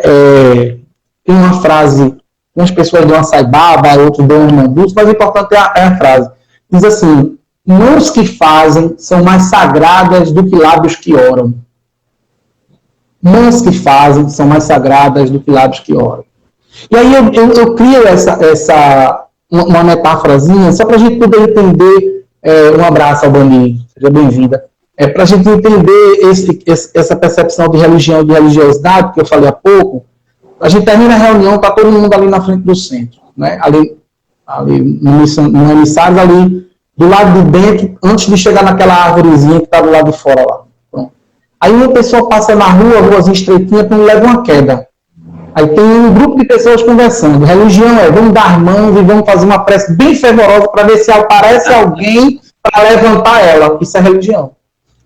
Tem uma frase, umas pessoas dão uma saibaba, outros dão um mambuço, mas o importante é a frase. Diz assim, mãos que fazem são mais sagradas do que lábios que oram. Mãos que fazem são mais sagradas do que lábios que oram. E aí eu crio uma metáforazinha, só para a gente poder entender. Um abraço, Albani, seja bem-vinda. Para a gente entender essa percepção de religião, de religiosidade, que eu falei há pouco, a gente termina a reunião, está todo mundo ali na frente do centro, né? ali no emissário, ali do lado de dentro, antes de chegar naquela árvorezinha que está do lado de fora lá. Pronto. Aí uma pessoa passa na ruazinha estreitinha, quando leva uma queda. Aí tem um grupo de pessoas conversando. Religião vamos dar mãos e vamos fazer uma prece bem fervorosa para ver se aparece alguém para levantar ela. Isso é religião.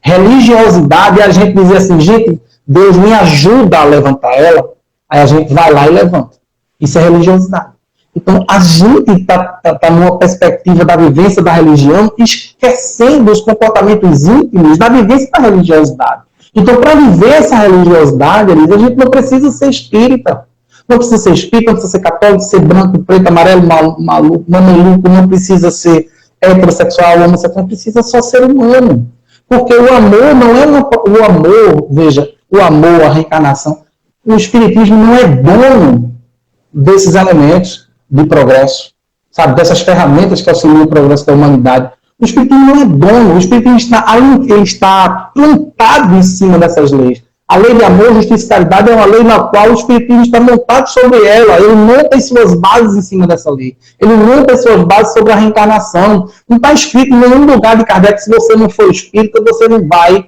Religiosidade é a gente dizer assim, gente, Deus me ajuda a levantar ela. Aí a gente vai lá e levanta. Isso é religiosidade. Então, a gente está numa perspectiva da vivência da religião, esquecendo os comportamentos íntimos da vivência da religiosidade. Então, para viver essa religiosidade, a gente não precisa ser espírita. Não precisa ser espírita, não precisa ser católico, ser branco, preto, amarelo, maluco, mameluco, não precisa ser heterossexual, homossexual, não precisa só ser humano. Porque o amor não é o amor, veja, o amor, a reencarnação. O espiritismo não é dono desses elementos de progresso, sabe, dessas ferramentas que auxiliam o progresso da humanidade. O espiritismo não é dono, o espiritismo está plantado em cima dessas leis. A lei de amor, justiça e caridade é uma lei na qual o espiritismo está montado sobre ela. Ele monta as suas bases em cima dessa lei. Ele monta as suas bases sobre a reencarnação. Não está escrito em nenhum lugar de Kardec, se você não for espírita, você não vai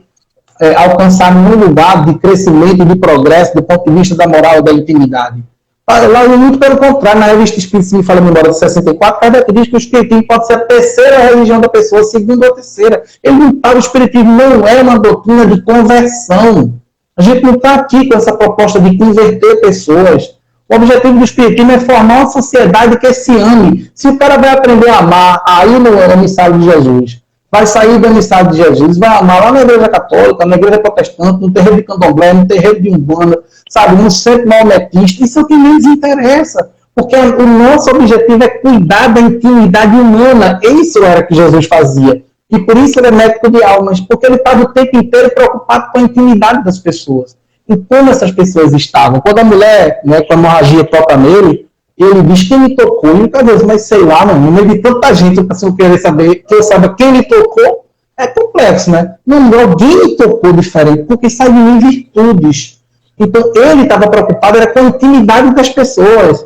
alcançar nenhum lugar de crescimento e de progresso do ponto de vista da moral e da intimidade. Lá, muito pelo contrário, na revista Espírita, se me fala a memória de 64, Kardec diz que o espiritismo pode ser a terceira religião da pessoa, a segunda ou a terceira. O espiritismo não é uma doutrina de conversão. A gente não está aqui com essa proposta de converter pessoas. O objetivo do espiritismo é formar uma sociedade que se ame. Se o cara vai aprender a amar aí no emissário de Jesus, vai sair do emissário de Jesus, vai amar lá na igreja católica, na igreja protestante, no terreiro de candomblé, no terreiro de umbanda, sabe, no centro maometista, isso é o que menos interessa. Porque o nosso objetivo é cuidar da intimidade humana. Isso era o que Jesus fazia. E por isso ele é médico de almas, porque ele estava o tempo inteiro preocupado com a intimidade das pessoas. E como essas pessoas estavam. Quando a mulher, né, com a hemorragia toca nele, ele diz quem me tocou. E muitas vezes, mas sei lá, não, no meio de tanta gente, eu querer saber, que eu saiba quem me tocou, é complexo, né? Não, alguém me tocou diferente, porque sai de mim virtudes. Então ele estava preocupado era com a intimidade das pessoas.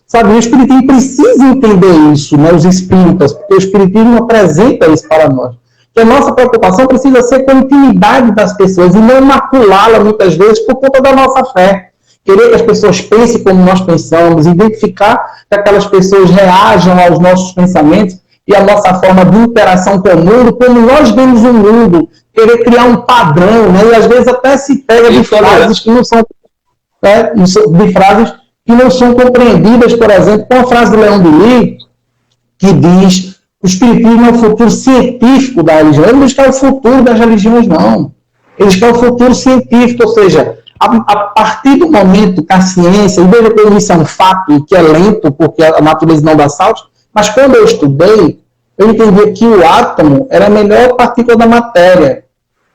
Sabe, o espiritismo precisa entender isso, né, os espíritas, porque o espiritismo apresenta isso para nós. que a nossa preocupação precisa ser com a intimidade das pessoas e não maculá-la muitas vezes por conta da nossa fé. Querer que as pessoas pensem como nós pensamos, identificar que aquelas pessoas reajam aos nossos pensamentos e a nossa forma de interação com o mundo, como nós vemos o mundo, querer criar um padrão, né? E às vezes até se pega de frases que não são, compreendidas, por exemplo, com a frase do Leon Denis, que diz: o espiritismo é o futuro científico da religião. Ele não diz que é o futuro das religiões, não. Ele diz que é o futuro científico, ou seja, a partir do momento que a ciência, e veja que isso é um fato e que é lento, porque a natureza não dá saltos, mas quando eu estudei, eu entendi que o átomo era a melhor partícula da matéria.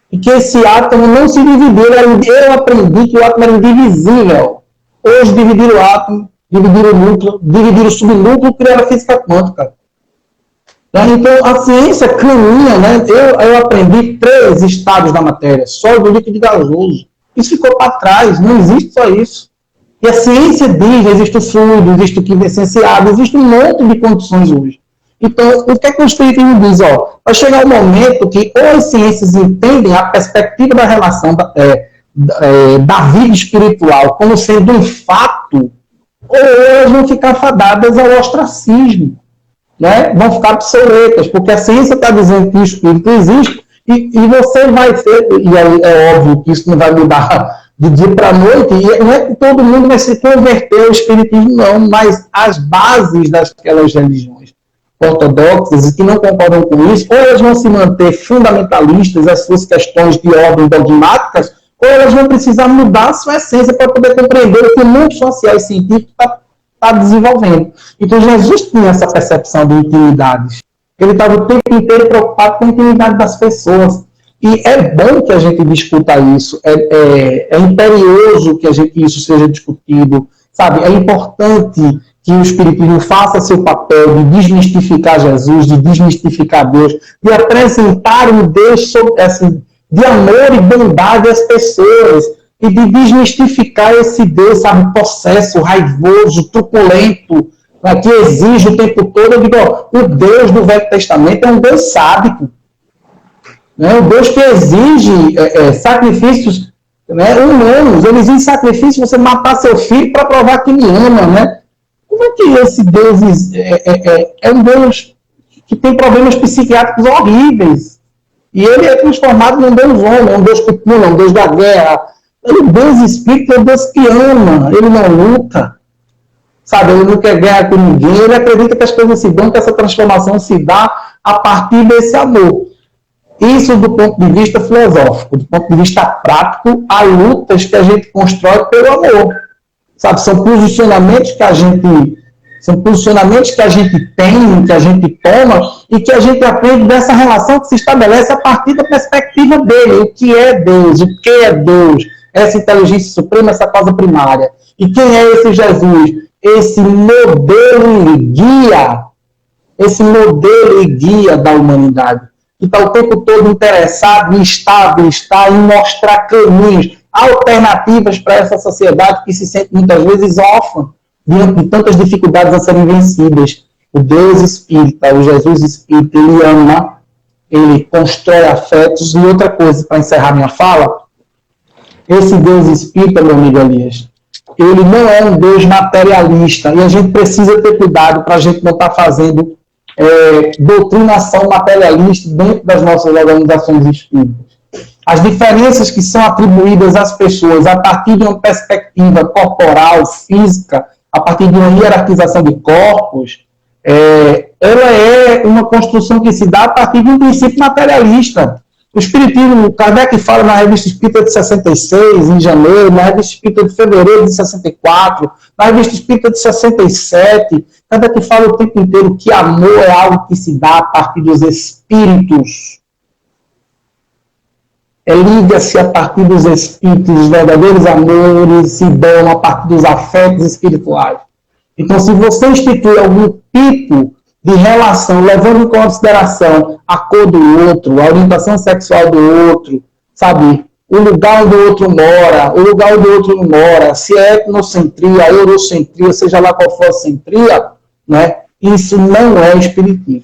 E que esse átomo não se dividia. Eu aprendi que o átomo era indivisível. Hoje, dividir o átomo, dividir o núcleo, dividir o subnúcleo, criar a física quântica. Então, a ciência caminha, né? Eu aprendi 3 estados da matéria: sólido, líquido e gasoso. Isso ficou para trás, não existe só isso. E a ciência diz: existe o fluido, existe o que é essenciado, existe um monte de condições hoje. Então, o que é que o Espiritismo diz? Vai chegar um momento que ou as ciências entendem a perspectiva da relação da vida espiritual como sendo um fato, ou elas vão ficar fadadas ao ostracismo, né? Vão ficar obsoletas, porque a ciência está dizendo que o espírito existe, e você vai ter, e é óbvio que isso não vai mudar de dia para a noite, e não é que todo mundo vai se converter ao espiritismo, não, mas as bases daquelas religiões ortodoxas e que não concordam com isso, ou elas vão se manter fundamentalistas, as suas questões de ordem dogmáticas, ou elas vão precisar mudar a sua essência para poder compreender o que o mundo social e científico está desenvolvendo. Então, Jesus tinha essa percepção de intimidades. Ele estava o tempo inteiro preocupado com a intimidade das pessoas. E é bom que a gente discuta isso, é imperioso que isso seja discutido, sabe? É importante que o Espiritismo faça seu papel de desmistificar Jesus, de desmistificar Deus, de apresentar um Deus de amor e bondade às pessoas, e de desmistificar esse Deus, sabe, possesso, raivoso, truculento, que exige o tempo todo. Eu digo, o Deus do Velho Testamento é um Deus sádico, né? Um Deus que exige sacrifícios, né, humanos. Ele exige sacrifício, você matar seu filho para provar que me ama, né? Como é que esse Deus é um Deus que tem problemas psiquiátricos horríveis? E ele é transformado num Deus homem, um Deus que pula, um Deus da guerra. O Deus Espírito é um Deus que ama, ele não luta. Sabe, ele não quer guerra com ninguém, ele acredita que as coisas se dão, que essa transformação se dá a partir desse amor. Isso do ponto de vista filosófico, do ponto de vista prático, há lutas que a gente constrói pelo amor. Sabe, são posicionamentos que a gente tem, que a gente toma, e que a gente aprende dessa relação que se estabelece a partir da perspectiva dele. O que é Deus? O que é Deus? Essa inteligência suprema, essa causa primária. E quem é esse Jesus? Esse modelo e guia da humanidade, que está o tempo todo interessado em estar em mostrar caminhos, alternativas para essa sociedade que se sente muitas vezes órfã diante de tantas dificuldades a serem vencidas. O Deus Espírita, o Jesus Espírita, ele ama, ele constrói afetos. E outra coisa, para encerrar minha fala, esse Deus Espírita, meu amigo Elias, ele não é um Deus materialista, e a gente precisa ter cuidado para a gente não estar fazendo doutrinação materialista dentro das nossas organizações espíritas. As diferenças que são atribuídas às pessoas a partir de uma perspectiva corporal, física, a partir de uma hierarquização de corpos, ela é uma construção que se dá a partir de um princípio materialista. O Espiritismo, Kardec fala na Revista Espírita de 66, em janeiro, na Revista Espírita de fevereiro de 64, na Revista Espírita de 67, Kardec fala o tempo inteiro que amor é algo que se dá a partir dos espíritos. Liga-se a partir dos espíritos, os verdadeiros amores se dão a partir dos afetos espirituais. Então, se você institui algum tipo de relação, levando em consideração a cor do outro, a orientação sexual do outro, sabe, o lugar onde o outro mora, o lugar onde o outro não mora, se é etnocentria, eurocentria, seja lá qual for a centria, né, isso não é espiritismo.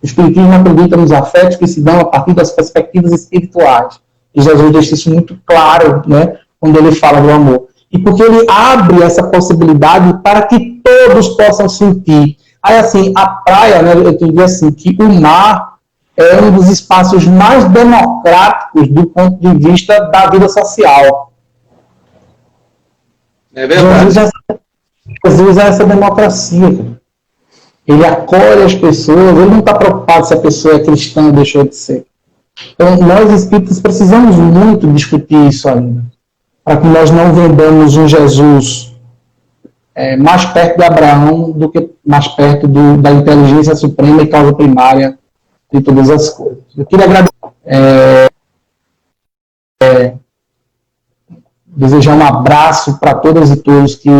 O Espiritismo acredita nos afetos que se dão a partir das perspectivas espirituais. E Jesus deixa isso muito claro, né, quando ele fala do amor. E porque ele abre essa possibilidade para que todos possam sentir. Aí, assim, a praia, né, eu diria assim, que o mar é um dos espaços mais democráticos do ponto de vista da vida social. É verdade. Jesus é essa democracia. Ele acolhe as pessoas, ele não está preocupado se a pessoa é cristã ou deixou de ser. Então, nós espíritas precisamos muito discutir isso ainda, para que nós não vendamos um Jesus mais perto de Abraão do que mais perto da inteligência suprema e causa primária de todas as coisas. Eu queria agradecer, desejar um abraço para todas e todos que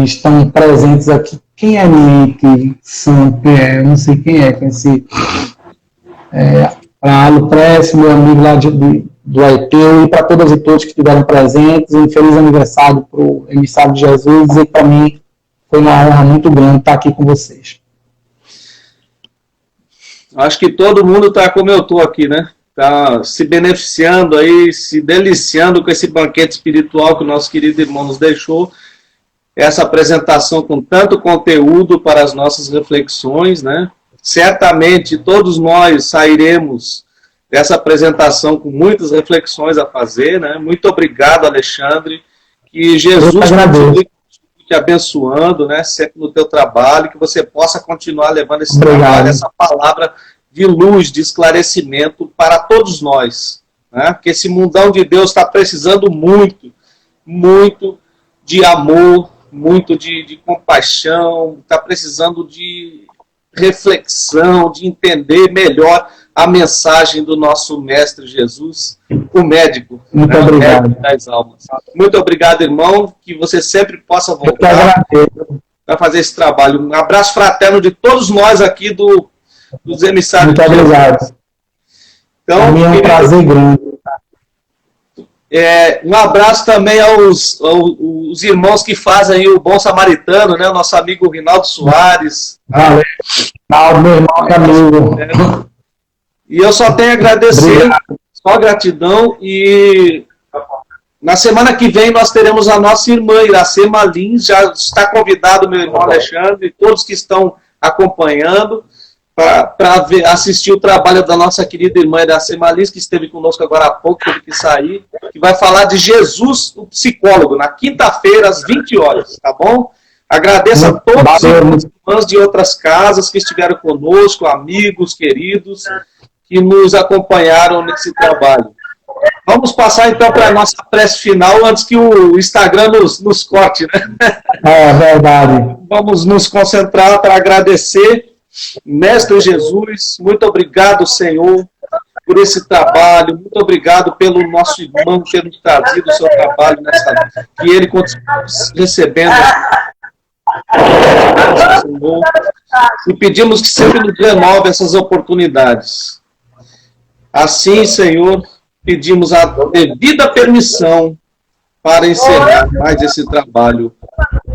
estão presentes aqui. Quem é Nick? Eu não sei quem é. Conheci para Luprece, meu amigo lá do Aiteu, e para todas e todos que estiveram presentes. Um feliz aniversário para o emissário de Jesus. E para mim foi uma honra muito grande estar aqui com vocês. Acho que todo mundo está como eu estou aqui, né? Está se beneficiando aí, se deliciando com esse banquete espiritual que o nosso querido irmão nos deixou. Essa apresentação com tanto conteúdo para as nossas reflexões, né? Certamente todos nós sairemos dessa apresentação com muitas reflexões a fazer, né? Muito obrigado, Alexandre. Que Jesus continue te abençoando, né? Sempre no teu trabalho, que você possa continuar levando esse trabalho, essa palavra de luz, de esclarecimento para todos nós, né? Porque esse mundão de Deus está precisando muito, muito de amor, muito de compaixão, está precisando de reflexão, de entender melhor a mensagem do nosso Mestre Jesus, o médico, muito obrigado. O médico das almas. Muito obrigado, irmão, que você sempre possa voltar para fazer esse trabalho. Um abraço fraterno de todos nós aqui dos emissários. Muito obrigado. Então, para mim é um prazer grande. Um abraço também aos irmãos que fazem o Bom Samaritano, né? O nosso amigo Rinaldo Soares. Valeu. Meu irmão e amigo. E eu só tenho a agradecer, só gratidão. E na semana que vem nós teremos a nossa irmã Iracema Lins. Já está convidado meu irmão Alexandre e todos que estão acompanhando para assistir o trabalho da nossa querida irmã Iracema Lins, que esteve conosco agora há pouco, teve que sair, que vai falar de Jesus, o psicólogo, na quinta-feira, às 20 horas, tá bom? Agradeço a todos os irmãos de outras casas que estiveram conosco, amigos, queridos, que nos acompanharam nesse trabalho. Vamos passar, então, para a nossa prece final, antes que o Instagram nos corte, né? É verdade. Vamos nos concentrar para agradecer. Mestre Jesus, muito obrigado, Senhor, por esse trabalho, muito obrigado pelo nosso irmão ter nos trazido o seu trabalho que ele continue recebendo, Senhor, e pedimos que sempre nos renove essas oportunidades. Assim, Senhor, pedimos a devida permissão para encerrar mais esse trabalho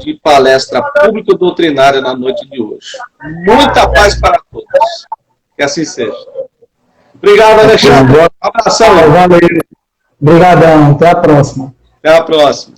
de palestra público-doutrinária na noite de hoje. Muita paz para todos. Que assim seja. Obrigado, Alexandre. Um abração. Valeu. Obrigadão. Até a próxima. Até a próxima.